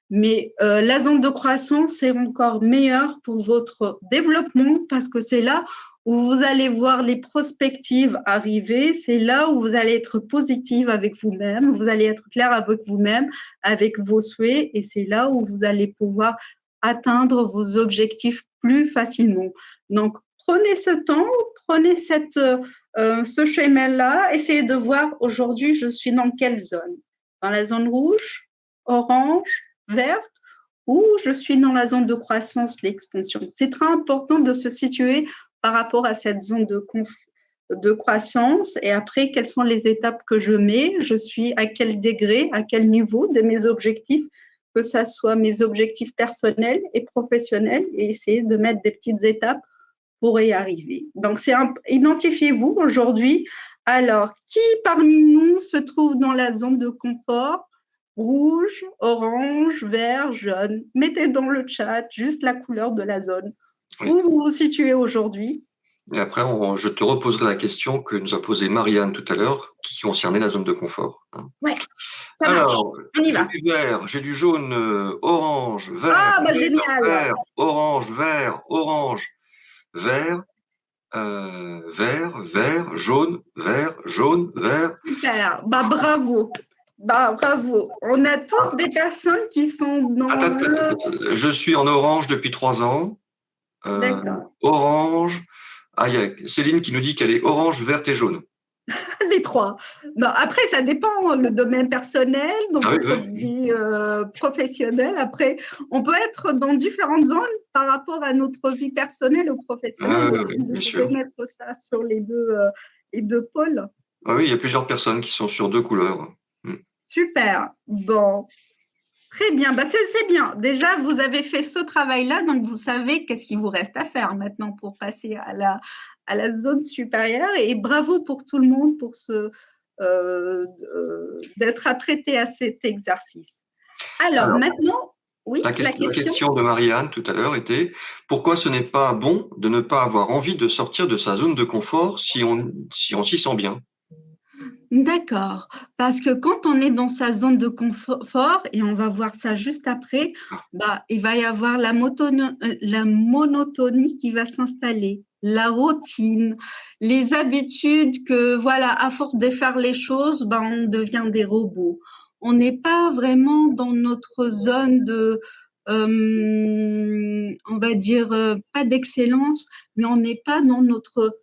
mais la zone de croissance, c'est encore meilleur pour votre développement parce que c'est là où vous allez voir les perspectives arriver, c'est là où vous allez être positive avec vous-même, vous allez être clair avec vous-même, avec vos souhaits, et c'est là où vous allez pouvoir atteindre vos objectifs plus facilement. Donc, prenez ce temps, prenez ce chemin-là, essayez de voir aujourd'hui, je suis dans quelle zone? Dans la zone rouge, orange, verte, ou je suis dans la zone de croissance, l'expansion. C'est très important de se situer par rapport à cette zone de croissance et après, quelles sont les étapes que je mets, je suis à quel degré, à quel niveau de mes objectifs, que ce soit mes objectifs personnels et professionnels, et essayer de mettre des petites étapes pour y arriver. Donc, identifiez-vous aujourd'hui. Alors, qui parmi nous se trouve dans la zone de confort? Rouge, orange, vert, jaune. Mettez dans le chat juste la couleur de la zone. Oui. Où vous vous situez aujourd'hui? Et après, je te reposerai la question que nous a posée Marianne tout à l'heure, qui concernait la zone de confort. Ouais, ça marche. Alors, On y j'ai va. du vert, j'ai du jaune, orange, vert, Ah, bah génial. vert, orange, vert, orange, vert, vert, jaune, vert, jaune, vert. Super. Bah bravo. Bah bravo. On a tous des personnes qui sont dans le... Je suis en orange depuis 3 ans. D'accord. Orange. Ah, il y a Céline qui nous dit qu'elle est orange, verte et jaune. Les trois. Non, après, ça dépend le domaine personnel, dans votre vie professionnelle. Après, on peut être dans différentes zones par rapport à notre vie personnelle ou professionnelle aussi. Oui, Vous pouvez mettre ça sur les deux pôles. Ah oui, il y a plusieurs personnes qui sont sur 2 couleurs. Super. Bon. Très bien. Bah, c'est bien. Déjà, vous avez fait ce travail-là, donc vous savez qu'est-ce qu'il vous reste à faire maintenant pour passer à la zone supérieure. Et bravo pour tout le monde pour d'être apprêté à cet exercice. Alors maintenant, oui, la question de Marianne tout à l'heure était pourquoi ce n'est pas bon de ne pas avoir envie de sortir de sa zone de confort si on s'y sent bien? D'accord, parce que quand on est dans sa zone de confort, et on va voir ça juste après, bah, il va y avoir la monotonie qui va s'installer, la routine, les habitudes que, voilà, à force de faire les choses, bah, on devient des robots. On n'est pas vraiment dans notre zone de, on va dire, pas d'excellence, mais on n'est pas dans notre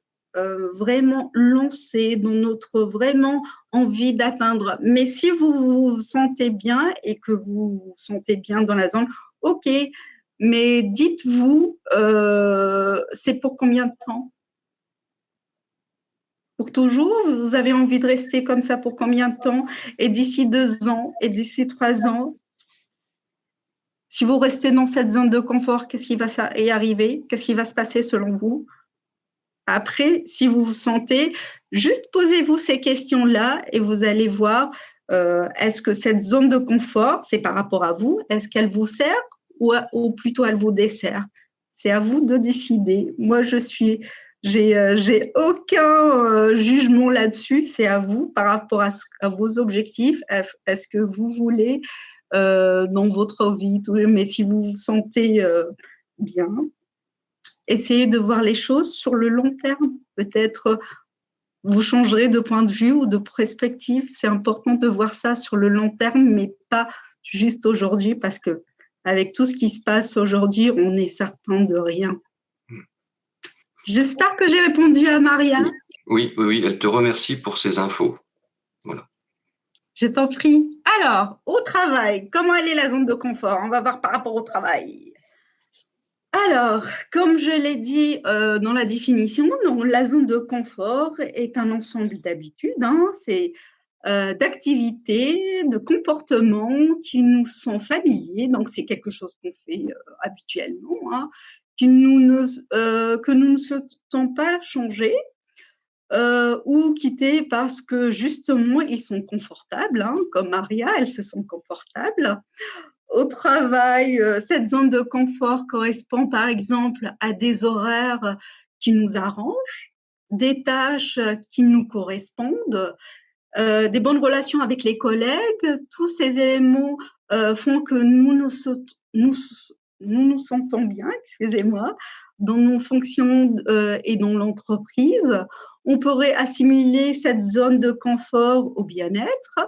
vraiment lancé, dans notre vraiment envie d'atteindre. Mais si vous vous sentez bien et que vous vous sentez bien dans la zone, ok, mais dites-vous, c'est pour combien de temps? Pour toujours? Vous avez envie de rester comme ça pour combien de temps? Et d'ici 2 ans, et d'ici 3 ans, si vous restez dans cette zone de confort, qu'est-ce qui va y arriver? Qu'est-ce qui va se passer selon vous? Après, si vous vous sentez, juste posez-vous ces questions-là et vous allez voir, est-ce que cette zone de confort, c'est par rapport à vous, est-ce qu'elle vous sert ou plutôt elle vous dessert? C'est à vous de décider. Moi, j'ai aucun jugement là-dessus. C'est à vous par rapport à vos objectifs. Est-ce que vous voulez dans votre vie, mais si vous vous sentez bien, essayez de voir les choses sur le long terme. Peut-être vous changerez de point de vue ou de perspective. C'est important de voir ça sur le long terme, mais pas juste aujourd'hui, parce que avec tout ce qui se passe aujourd'hui, on est certain de rien. J'espère que j'ai répondu à Maria. Oui, elle te remercie pour ces infos. Voilà. Je t'en prie. Alors, au travail, comment elle est la zone de confort? On va voir par rapport au travail. Alors, comme je l'ai dit dans la définition, donc, la zone de confort est un ensemble d'habitudes, hein, c'est d'activités, de comportements qui nous sont familiers, donc c'est quelque chose qu'on fait habituellement, hein, que nous ne souhaitons pas changer ou quitter parce que justement ils sont confortables, hein, comme Maria, elles se sentent confortables. Au travail, cette zone de confort correspond par exemple à des horaires qui nous arrangent, des tâches qui nous correspondent, des bonnes relations avec les collègues. Tous ces éléments font que nous nous sentons bien, excusez-moi, dans nos fonctions et dans l'entreprise. On pourrait assimiler cette zone de confort au bien-être.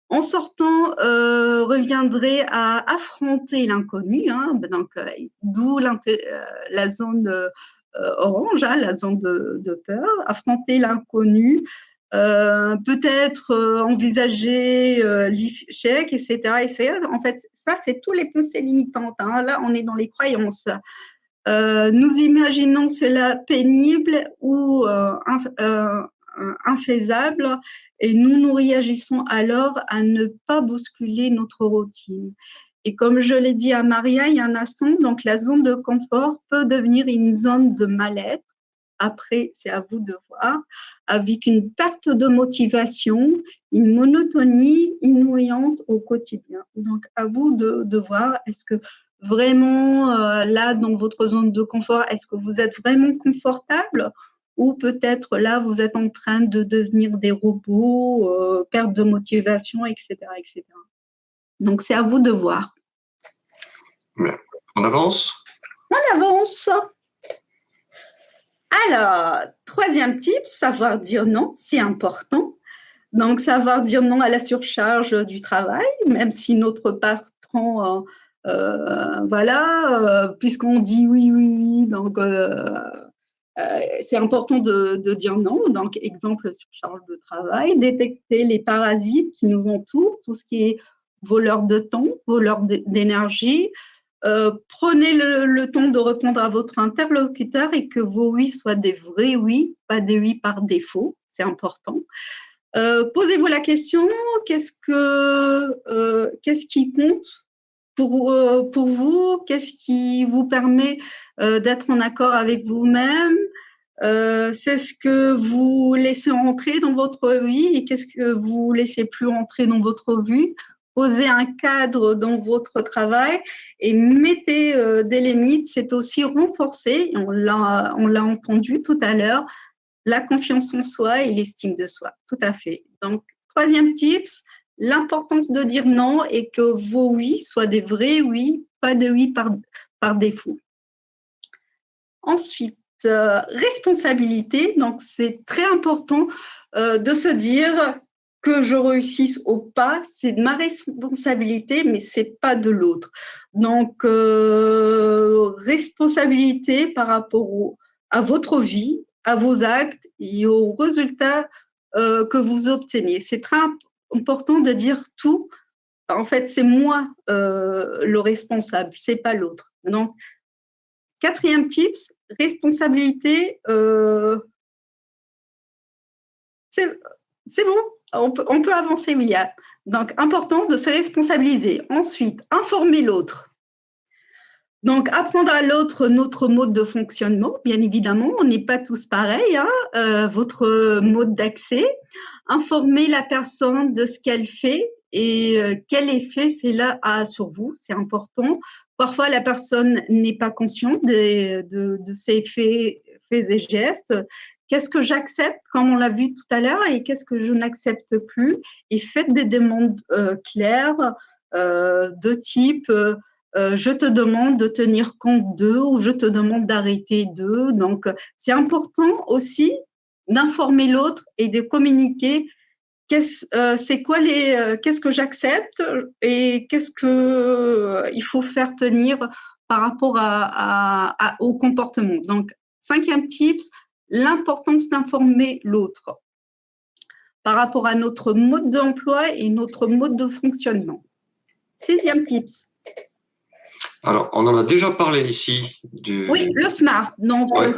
En sortant, reviendrait à affronter l'inconnu, hein, donc d'où la zone orange, hein, la zone de peur, affronter l'inconnu, peut-être envisager l'échec, etc., etc. En fait, ça, c'est tous les pensées limitantes, hein. Là, on est dans les croyances. Nous imaginons cela pénible ou infaisable et nous réagissons alors à ne pas bousculer notre routine. Et comme je l'ai dit à Maria il y a un instant, donc la zone de confort peut devenir une zone de mal-être. Après, c'est à vous de voir, avec une perte de motivation, une monotonie inouïante au quotidien. Donc, à vous de voir, est-ce que vraiment, là, dans votre zone de confort, est-ce que vous êtes vraiment confortable ou peut-être là, vous êtes en train de devenir des robots, perte de motivation, etc., etc. Donc, c'est à vous de voir. On avance? On avance. Alors, troisième type, savoir dire non, c'est important. Donc, savoir dire non à la surcharge du travail, même si notre patron, voilà, puisqu'on dit oui, oui, oui, donc c'est important de dire non. Donc, exemple, surcharge de travail, détecter les parasites qui nous entourent, tout ce qui est voleur de temps, voleur d'énergie. Prenez le temps de répondre à votre interlocuteur et que vos oui soient des vrais oui, pas des oui par défaut. C'est important. Posez-vous la question, qu'est-ce qui compte pour vous? Qu'est-ce qui vous permet d'être en accord avec vous-même? C'est ce que vous laissez entrer dans votre vie et qu'est-ce que vous laissez plus entrer dans votre vie? Posez un cadre dans votre travail et mettez des limites. C'est aussi renforcer, on l'a entendu tout à l'heure, la confiance en soi et l'estime de soi. Tout à fait. Donc, troisième tips, l'importance de dire non et que vos oui soient des vrais oui, pas de oui par défaut. Ensuite, responsabilité. Donc, c'est très important de se dire que je réussisse ou pas, c'est de ma responsabilité, mais c'est pas de l'autre. Donc, responsabilité par rapport à votre vie, à vos actes et aux résultats que vous obteniez. C'est très important de dire tout. En fait, c'est moi le responsable, c'est pas l'autre. Donc, quatrième tips, responsabilité. C'est bon, on peut avancer, William. Donc, important de se responsabiliser. Ensuite, informer l'autre. Donc, apprendre à l'autre notre mode de fonctionnement, bien évidemment, on n'est pas tous pareils, hein, votre mode d'accès. Informer la personne de ce qu'elle fait et quel effet cela a sur vous, c'est important. Parfois, la personne n'est pas consciente de ses faits et gestes. Qu'est-ce que j'accepte, comme on l'a vu tout à l'heure, et qu'est-ce que je n'accepte plus? Et faites des demandes claires de type je te demande de tenir compte d'eux ou je te demande d'arrêter d'eux. Donc, c'est important aussi d'informer l'autre et de communiquer qu'est-ce que j'accepte et qu'est-ce que il faut faire tenir par rapport au comportement. Donc, cinquième tips, l'importance d'informer l'autre. par rapport à notre mode d'emploi et notre mode de fonctionnement. 6e tips. Alors, on en a déjà parlé ici. Oui, le SMART. Donc, Ouais.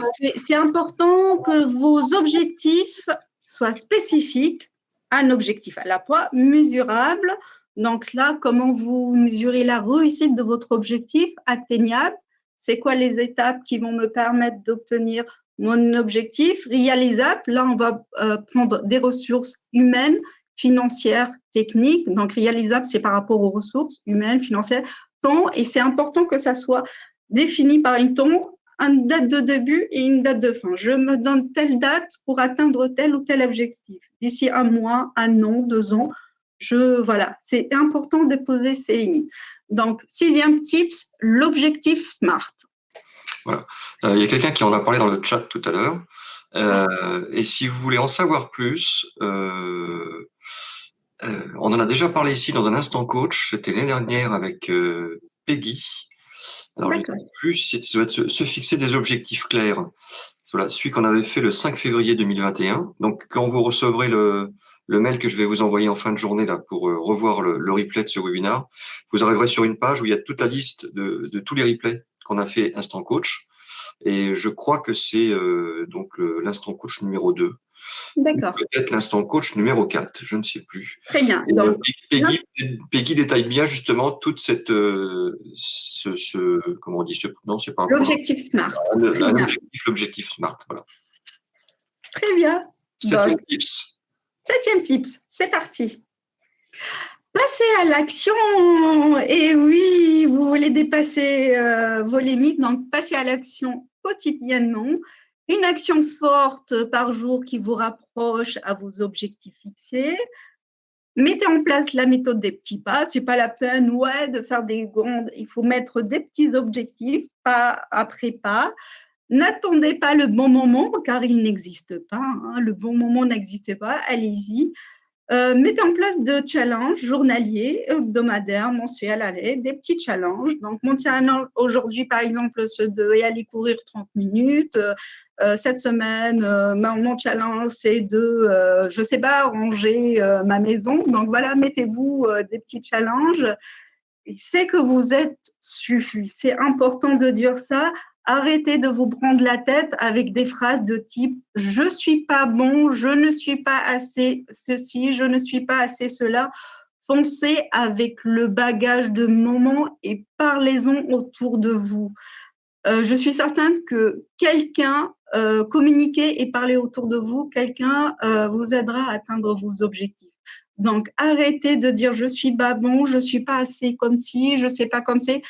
c'est important que vos objectifs soient spécifiques, un objectif à la fois mesurable. Donc là, comment vous mesurez la réussite de votre objectif atteignable? C'est quoi les étapes qui vont me permettre d'obtenir mon objectif réalisable? Là, on va prendre des ressources humaines, financières, techniques. Donc, réalisable, c'est par rapport aux ressources humaines, financières, temps. Et c'est important que ça soit défini par une temps, une date de début et une date de fin. Je me donne telle date pour atteindre tel ou tel objectif. D'ici un mois, un an, 2 ans, voilà, c'est important de poser ces limites. Donc, 6e tips, l'objectif SMART. Voilà. Il y a quelqu'un qui en a parlé dans le chat tout à l'heure. Et si vous voulez en savoir plus, on en a déjà parlé ici dans un instant coach. C'était l'année dernière avec Peggy. Alors, je ne sais plus si ça doit être se fixer des objectifs clairs. Voilà, celui qu'on avait fait le 5 février 2021. Donc, quand vous recevrez le mail que je vais vous envoyer en fin de journée là pour revoir le replay de ce webinaire, vous arriverez sur une page où il y a toute la liste de tous les replays qu'on a fait Instant Coach. Et je crois que c'est donc l'instant coach numéro 2. D'accord. Peut-être l'instant coach numéro 4, je ne sais plus. Très bien. Et donc, Peggy détaille bien justement toute cette comment on dit non, c'est pas un l'objectif SMART. L'objectif SMART, voilà. Très bien. 7e tips. 7e tips, c'est parti. Passez à l'action. Et oui, vous voulez dépasser vos limites, donc passez à l'action quotidiennement. Une action forte par jour qui vous rapproche à vos objectifs fixés. Mettez en place la méthode des petits pas. C'est pas la peine, de faire des grandes. Il faut mettre des petits objectifs, pas après pas. N'attendez pas le bon moment, car il n'existe pas. Le bon moment n'existe pas. Allez-y. Mettez en place de challenges journaliers, hebdomadaires, mensuels, des petits challenges. Donc, mon challenge aujourd'hui, par exemple, c'est d'aller courir 30 minutes. Cette semaine, mon challenge, c'est de, je ne sais pas, ranger ma maison. Donc, voilà, mettez-vous des petits challenges. C'est que vous êtes suffi. C'est important de dire ça. Arrêtez de vous prendre la tête avec des phrases de type « je suis pas bon, je ne suis pas assez ceci, je ne suis pas assez cela ». Foncez avec le bagage de moment et parlez-en autour de vous. Je suis certaine que quelqu'un, communiquer et parler autour de vous, quelqu'un vous aidera à atteindre vos objectifs. Donc, arrêtez de dire « je suis pas bon, je suis pas assez comme ci, je sais pas comme c'est ».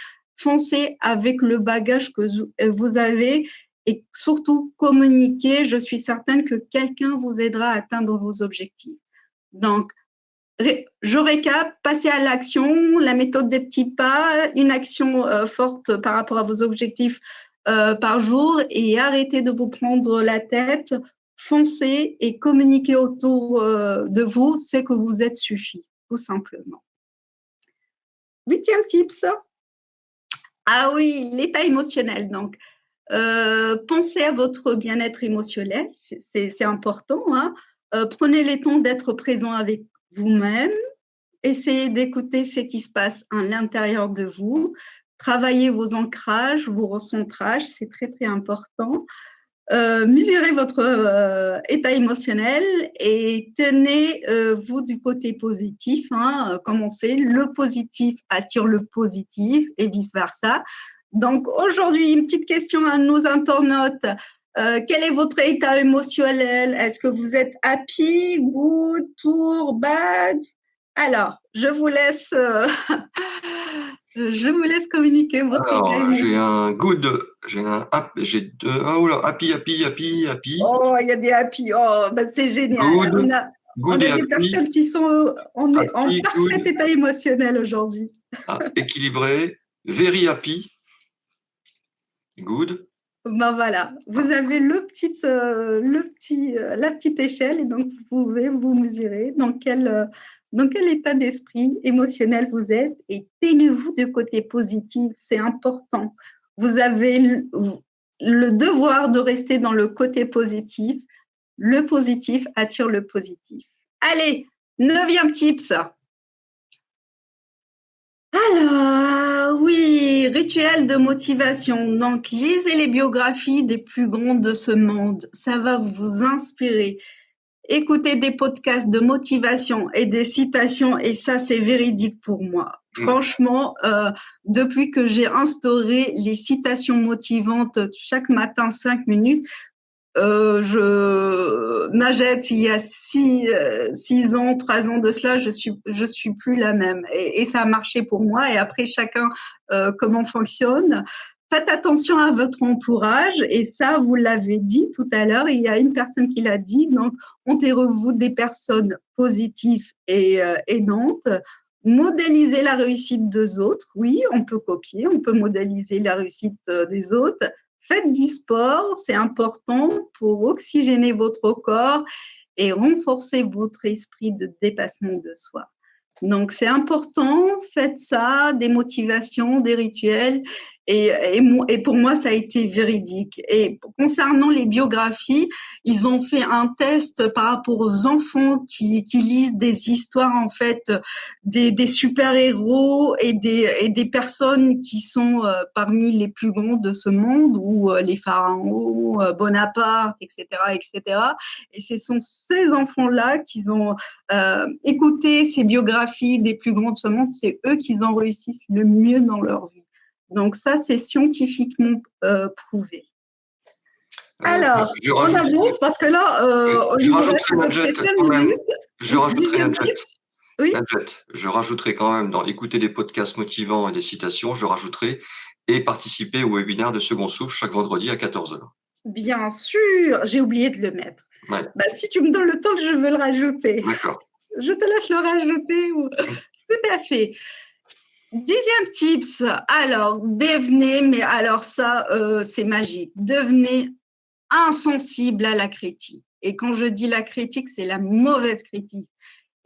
Foncez avec le bagage que vous avez et surtout communiquez. Je suis certaine que quelqu'un vous aidera à atteindre vos objectifs. Donc, je récap, passez à l'action, la méthode des petits pas, une action forte par rapport à vos objectifs par jour et arrêtez de vous prendre la tête, foncez et communiquez autour de vous, c'est que vous êtes suffi, tout simplement. 8e tips. Ah oui, l'état émotionnel. Donc, pensez à votre bien-être émotionnel, c'est important. Prenez le temps d'être présent avec vous-même. Essayez d'écouter ce qui se passe à l'intérieur de vous. Travaillez vos ancrages, vos recentrages, c'est très, très important. Mesurez votre état émotionnel et tenez-vous du côté positif. Comme on sait, le positif attire le positif et vice-versa. Donc, aujourd'hui, une petite question à nos internautes. Quel est votre état émotionnel? Est-ce que vous êtes happy, good, poor, bad? Alors, je vous laisse communiquer votre état émotionnel. J'ai un good, j'ai deux, happy. Oh, il y a des happy. Oh, c'est génial. On a des personnes qui sont en parfait état émotionnel aujourd'hui. Équilibré, very happy, good. Voilà, vous avez la petite échelle et donc vous pouvez vous mesurer dans quel état d'esprit émotionnel vous êtes et tenez-vous du côté positif, c'est important. Vous avez le devoir de rester dans le côté positif. Le positif attire le positif. Allez, 9e tips. Alors, oui, rituel de motivation. Donc, lisez les biographies des plus grands de ce monde. Ça va vous inspirer. Écoutez des podcasts de motivation et des citations, et ça, c'est véridique pour moi. Franchement, depuis que j'ai instauré les citations motivantes chaque matin, 5 minutes, Najette, il y a 6 ans, 3 ans de cela, je suis plus la même. Et ça a marché pour moi. Et après, chacun, comment fonctionne. Faites attention à votre entourage. Et ça, vous l'avez dit tout à l'heure. Il y a une personne qui l'a dit. Donc, entourez-vous des personnes positives et aidantes. Modéliser la réussite des autres. Oui, on peut copier, on peut modéliser la réussite des autres. Faites du sport, c'est important pour oxygéner votre corps et renforcer votre esprit de dépassement de soi. Donc, c'est important, faites ça, des motivations, des rituels. Et pour moi, ça a été véridique. Et concernant les biographies, ils ont fait un test par rapport aux enfants qui lisent des histoires, en fait, des super-héros et des personnes qui sont parmi les plus grands de ce monde, ou les pharaons, Bonaparte, etc., etc. Et ce sont ces enfants-là qui ont écouté ces biographies des plus grands de ce monde, c'est eux qui en réussissent le mieux dans leur vie. Donc ça, c'est scientifiquement prouvé. Alors, on avance parce que là, il nous reste à peu près 5 minutes. Je rajouterai un jet. Oui. Je rajouterai quand même dans écouter des podcasts motivants et des citations, je rajouterai et participer au webinaire de Second Souffle chaque vendredi à 14h. Bien sûr, j'ai oublié de le mettre. Ouais. Bah, si tu me donnes le temps, je veux le rajouter. D'accord. Je te laisse le rajouter. Tout à fait. 10e tips. Alors, devenez, mais alors ça, c'est magique. Devenez insensible à la critique. Et quand je dis la critique, c'est la mauvaise critique.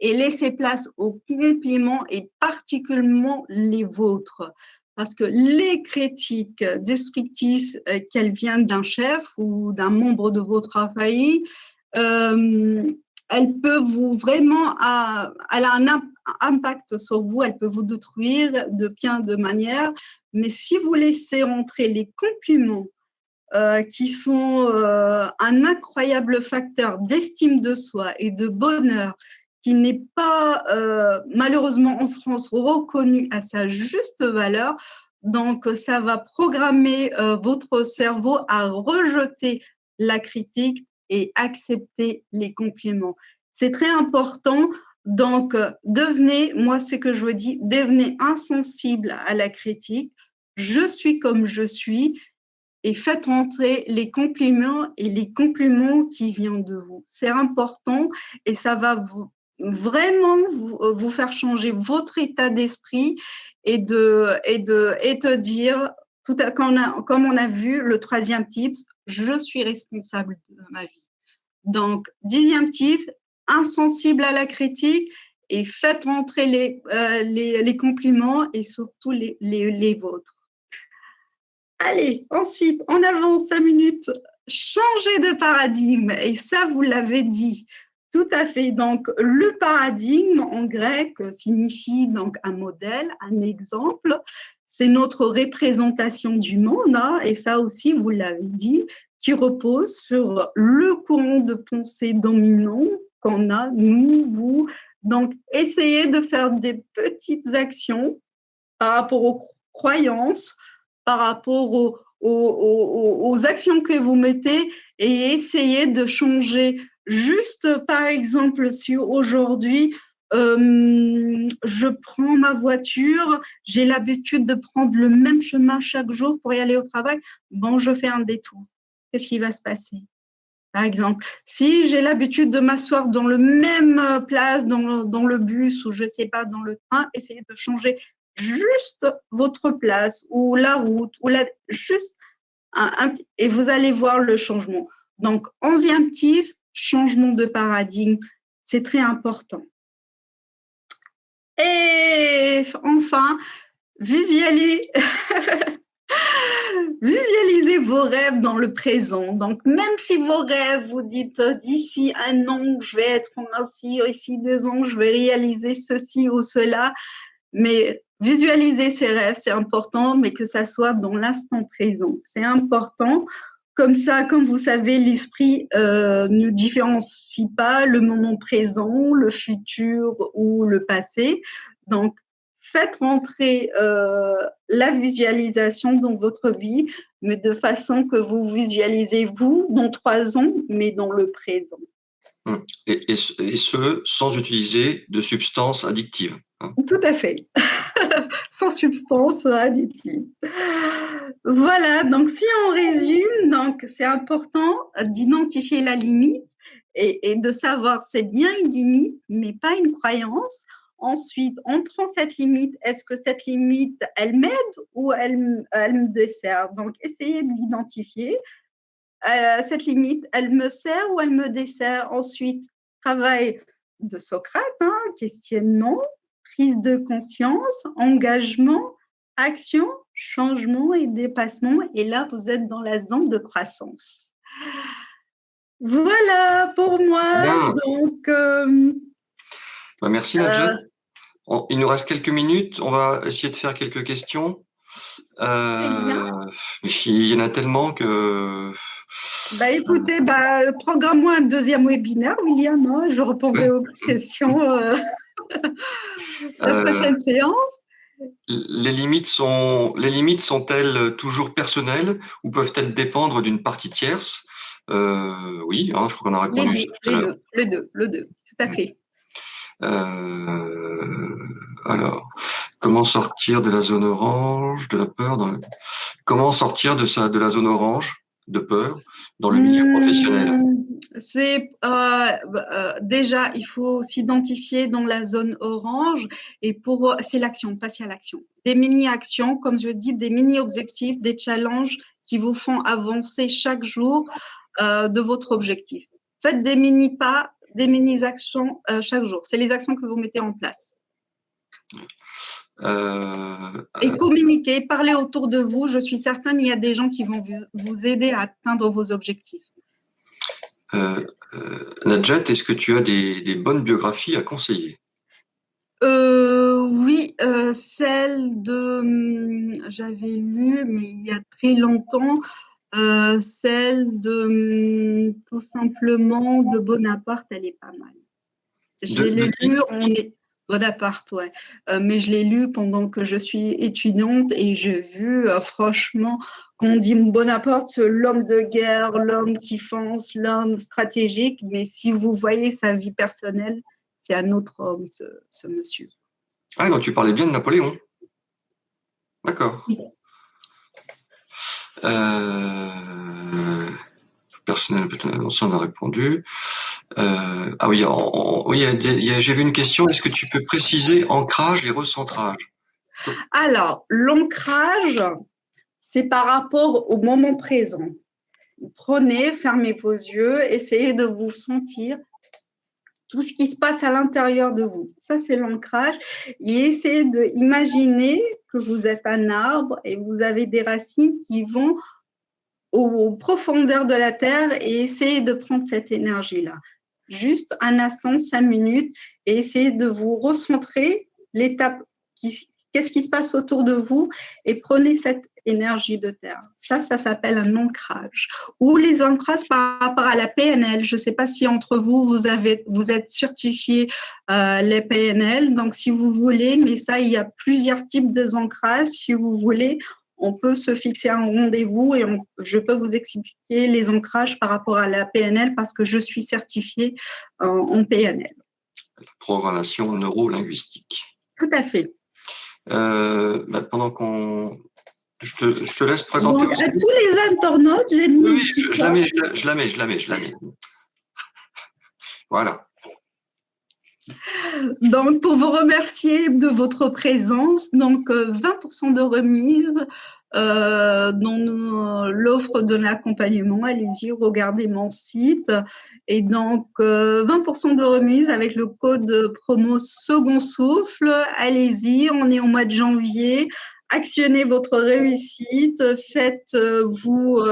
Et laissez place aux compliments et particulièrement les vôtres. Parce que les critiques destructrices, qu'elles viennent d'un chef ou d'un membre de votre famille, elles peuvent vous vraiment, elle a un impact sur vous, elle peut vous détruire de bien de manière. Mais si vous laissez rentrer les compliments, qui sont un incroyable facteur d'estime de soi et de bonheur qui n'est pas malheureusement en France reconnu à sa juste valeur. Donc, ça va programmer votre cerveau à rejeter la critique et accepter les compliments. C'est très important. Donc, moi, c'est que je vous dis, devenez insensible à la critique. Je suis comme je suis. Et faites rentrer les compliments et les compliments qui viennent de vous. C'est important et ça va vraiment vous faire changer votre état d'esprit et te dire, comme on a vu, le 3e tips, je suis responsable de ma vie. Donc, 10e tip, insensible à la critique et faites rentrer les compliments et surtout les vôtres. Allez, ensuite, en avant 5 minutes, changer de paradigme. Et ça, vous l'avez dit. Tout à fait. Donc, le paradigme en grec signifie donc un modèle, un exemple. C'est notre représentation du monde, hein, et ça aussi, vous l'avez dit, qui repose sur le courant de pensée dominant qu'on a, nous, vous. Donc, essayez de faire des petites actions par rapport aux croyances, par rapport aux actions que vous mettez et essayez de changer. Juste, par exemple, si aujourd'hui, je prends ma voiture, j'ai l'habitude de prendre le même chemin chaque jour pour y aller au travail, bon, je fais un détour. Qu'est-ce qui va se passer? Par exemple, si j'ai l'habitude de m'asseoir dans le même place, dans le bus ou je ne sais pas, dans le train, essayez de changer juste votre place ou la route, juste et vous allez voir le changement. Donc, 11e tip, changement de paradigme, c'est très important. Et enfin, visualisez Visualisez vos rêves dans le présent. Donc, même si vos rêves, vous dites d'ici 1 an, je vais être ainsi, ici 2 ans, je vais réaliser ceci ou cela. Mais visualiser ses rêves, c'est important, mais que ça soit dans l'instant présent. C'est important. Comme ça, comme vous savez, l'esprit ne différencie pas le moment présent, le futur ou le passé. Donc, faites rentrer la visualisation dans votre vie, mais de façon que vous visualisez vous dans 3 ans, mais dans le présent. Et ce, sans utiliser de substances addictives. Tout à fait. Sans substance additive. Voilà, donc si on résume, donc c'est important d'identifier la limite et de savoir c'est bien une limite, mais pas une croyance. Ensuite, on prend cette limite. Est-ce que cette limite, elle m'aide ou elle me dessert? Donc, essayez de l'identifier. Cette limite, elle me sert ou elle me dessert? Ensuite, travail de Socrate, questionnement, prise de conscience, engagement, action, changement et dépassement. Et là, vous êtes dans la zone de croissance. Voilà pour moi. Donc, merci Nadja. Il nous reste quelques minutes. On va essayer de faire quelques questions. Il y en a tellement que... écoutez, programme-moi un deuxième webinaire, William. Je répondrai aux questions la prochaine séance. Les limites sont-elles toujours personnelles ou peuvent-elles dépendre d'une partie tierce? Oui, je crois qu'on a répondu tout à l'heure. Le deux, tout à fait. Alors, comment sortir de la zone orange, de la peur Comment sortir de la zone orange, de peur, dans le milieu professionnel? C'est déjà, il faut s'identifier dans la zone orange et c'est l'action, passer à l'action. Des mini-actions, comme je dis, des mini-objectifs, des challenges qui vous font avancer chaque jour de votre objectif. Faites des mini-pas, des mini-actions chaque jour. C'est les actions que vous mettez en place. Et communiquer, parler autour de vous. Je suis certaine qu'il y a des gens qui vont vous aider à atteindre vos objectifs. Nadja, est-ce que tu as des bonnes biographies à conseiller? Oui, celle de, j'avais lu, mais il y a très longtemps, celle de, tout simplement, de Bonaparte, elle est pas mal. Je l'ai lu, Bonaparte, ouais. Mais je l'ai lu pendant que je suis étudiante et j'ai vu, franchement, quand on dit Bonaparte, c'est l'homme de guerre, l'homme qui fonce, l'homme stratégique, mais si vous voyez sa vie personnelle, c'est un autre homme, ce monsieur. Ah, donc tu parlais bien de Napoléon. D'accord. Oui. Personnel, ça on a répondu. Ah oui, j'ai vu une question. Est-ce que tu peux préciser ancrage et recentrage? Alors, l'ancrage, c'est par rapport au moment présent. Prenez, fermez vos yeux, essayez de vous sentir tout ce qui se passe à l'intérieur de vous. Ça, c'est l'ancrage. Et essayez d'imaginer que vous êtes un arbre et vous avez des racines qui vont aux profondeurs de la terre et essayez de prendre cette énergie-là. Juste un instant, 5 minutes, et essayez de vous recentrer l'étape, qu'est-ce qui se passe autour de vous, et prenez cette énergie de terre. Ça s'appelle un ancrage. Ou les ancrages par rapport à la PNL. Je ne sais pas si entre vous, vous êtes certifié les PNL. Donc, si vous voulez, mais ça, il y a plusieurs types d'ancrages. Si vous voulez, on peut se fixer un rendez-vous et je peux vous expliquer les ancrages par rapport à la PNL parce que je suis certifiée en PNL. Programmation neuro-linguistique. Tout à fait. Pendant qu'on... Je te laisse présenter. Donc, à tous les internautes, j'ai mis... Oui, je la mets. Voilà. Donc, pour vous remercier de votre présence, donc 20% de remise dans l'offre de l'accompagnement. Allez-y, regardez mon site. Et donc, 20% de remise avec le code promo Second Souffle. Allez-y, on est au mois de janvier. actionnez votre réussite, faites-vous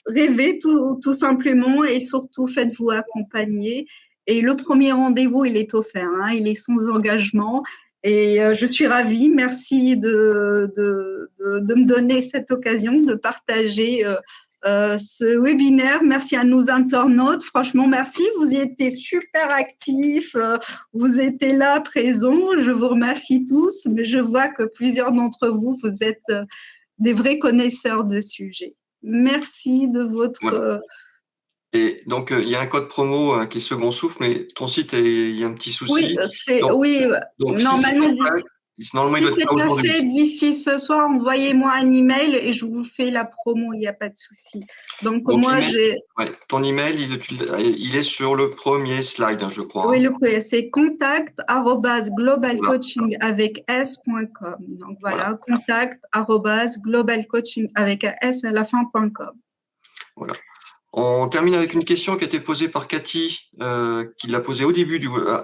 rêver tout simplement et surtout faites-vous accompagner. Et le premier rendez-vous, il est offert, hein, il est sans engagement. Et je suis ravie. Merci de me donner cette occasion de partager ce webinaire. Merci à nos internautes. Franchement, merci. Vous y étiez super actifs. Vous étiez là, présents. Je vous remercie tous. Mais je vois que plusieurs d'entre vous, vous êtes des vrais connaisseurs de sujets. Merci de votre... Voilà. Et donc, il y a un code promo qui est Second Souffle, mais ton site, il y a un petit souci. Donc, normalement, normalement, il doit être c'est là pas aujourd'hui. fait d'ici ce soir, envoyez-moi un email et je vous fais la promo, il n'y a pas de souci. Donc moi, ton email, il est sur le premier slide, hein, je crois. Oui, le premier, c'est contact@globalcoaching avec s.com. Donc voilà. Contact@globalcoaching avec un s à la fin.com. Voilà. On termine avec une question qui a été posée par Cathy, qui l'a posée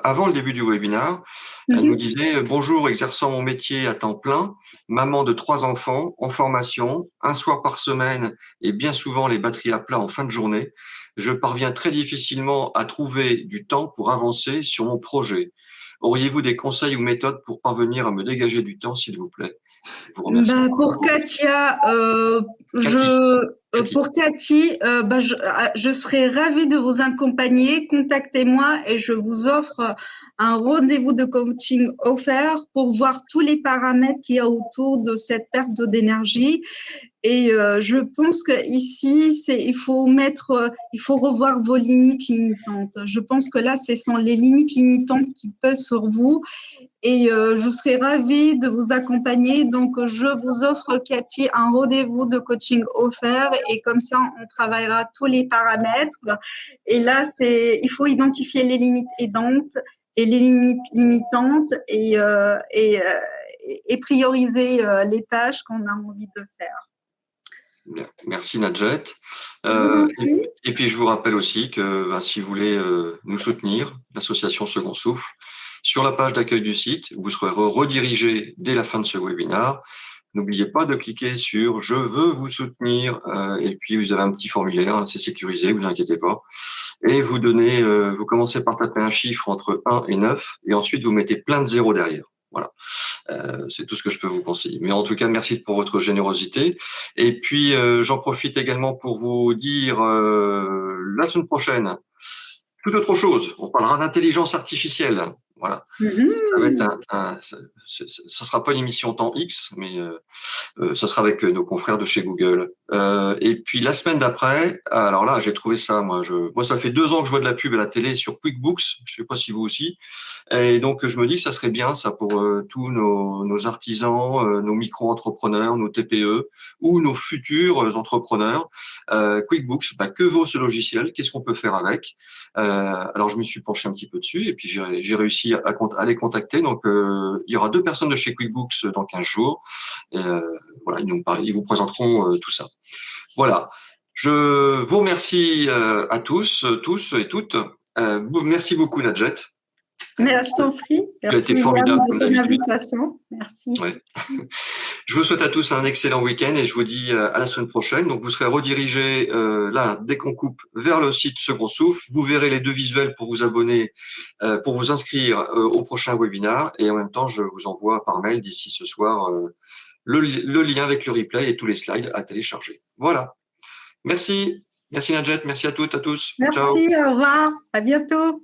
avant le début du webinaire. Elle nous disait « Bonjour, exerçant mon métier à temps plein, maman de 3 enfants, en formation, un soir par semaine et bien souvent les batteries à plat en fin de journée, je parviens très difficilement à trouver du temps pour avancer sur mon projet. Auriez-vous des conseils ou méthodes pour parvenir à me dégager du temps, s'il vous plaît ?» Pour Katia, pour Cathy, je serais ravie de vous accompagner. Contactez-moi et je vous offre un rendez-vous de coaching offert pour voir tous les paramètres qu'il y a autour de cette perte d'énergie. Et je pense que ici, il faut revoir vos limites limitantes. Je pense que là, ce sont les limites limitantes qui pèsent sur vous. Et je serais ravie de vous accompagner. Donc, je vous offre, Cathy, un rendez-vous de coaching offert et comme ça, on travaillera tous les paramètres. Et là, il faut identifier les limites aidantes et les limites limitantes et prioriser les tâches qu'on a envie de faire. Merci Nadjet. Et puis je vous rappelle aussi que si vous voulez nous soutenir, l'association Second Souffle, sur la page d'accueil du site, vous serez redirigé dès la fin de ce webinaire. N'oubliez pas de cliquer sur « Je veux vous soutenir » et puis vous avez un petit formulaire, hein, c'est sécurisé, vous inquiétez pas. Et vous commencez par taper un chiffre entre 1 et 9 et ensuite vous mettez plein de zéros derrière. Voilà. C'est tout ce que je peux vous conseiller. Mais en tout cas, merci pour votre générosité. Et puis, j'en profite également pour vous dire la semaine prochaine, toute autre chose. On parlera d'intelligence artificielle. Voilà. Ça va être ça sera pas une émission temps X, mais ça sera avec nos confrères de chez Google. Et puis la semaine d'après, alors là, j'ai trouvé ça, moi, ça fait 2 ans que je vois de la pub à la télé sur QuickBooks. Je sais pas si vous aussi. Et donc, je me dis que ça serait bien, ça, pour tous nos artisans, nos micro-entrepreneurs, nos TPE ou nos futurs entrepreneurs. QuickBooks, que vaut ce logiciel? Qu'est-ce qu'on peut faire avec? Alors, je me suis penché un petit peu dessus et puis j'ai réussi à les contacter. Donc, il y aura 2 personnes de chez QuickBooks dans 15 jours. Et, voilà, ils vous présenteront tout ça. Voilà. Je vous remercie à tous et toutes. Merci beaucoup, Nadjet. Mais je t'en prie. Tu as été formidable pour ton invitation. Merci. Ouais. Je vous souhaite à tous un excellent week-end et je vous dis à la semaine prochaine. Donc, vous serez redirigé là, dès qu'on coupe, vers le site Second Souffle. Vous verrez les 2 visuels pour vous abonner, pour vous inscrire au prochain webinaire. Et en même temps, je vous envoie par mail d'ici ce soir le lien avec le replay et tous les slides à télécharger. Voilà. Merci. Merci Nadjet. Merci à toutes, à tous. Merci, Ciao. au revoir. À bientôt.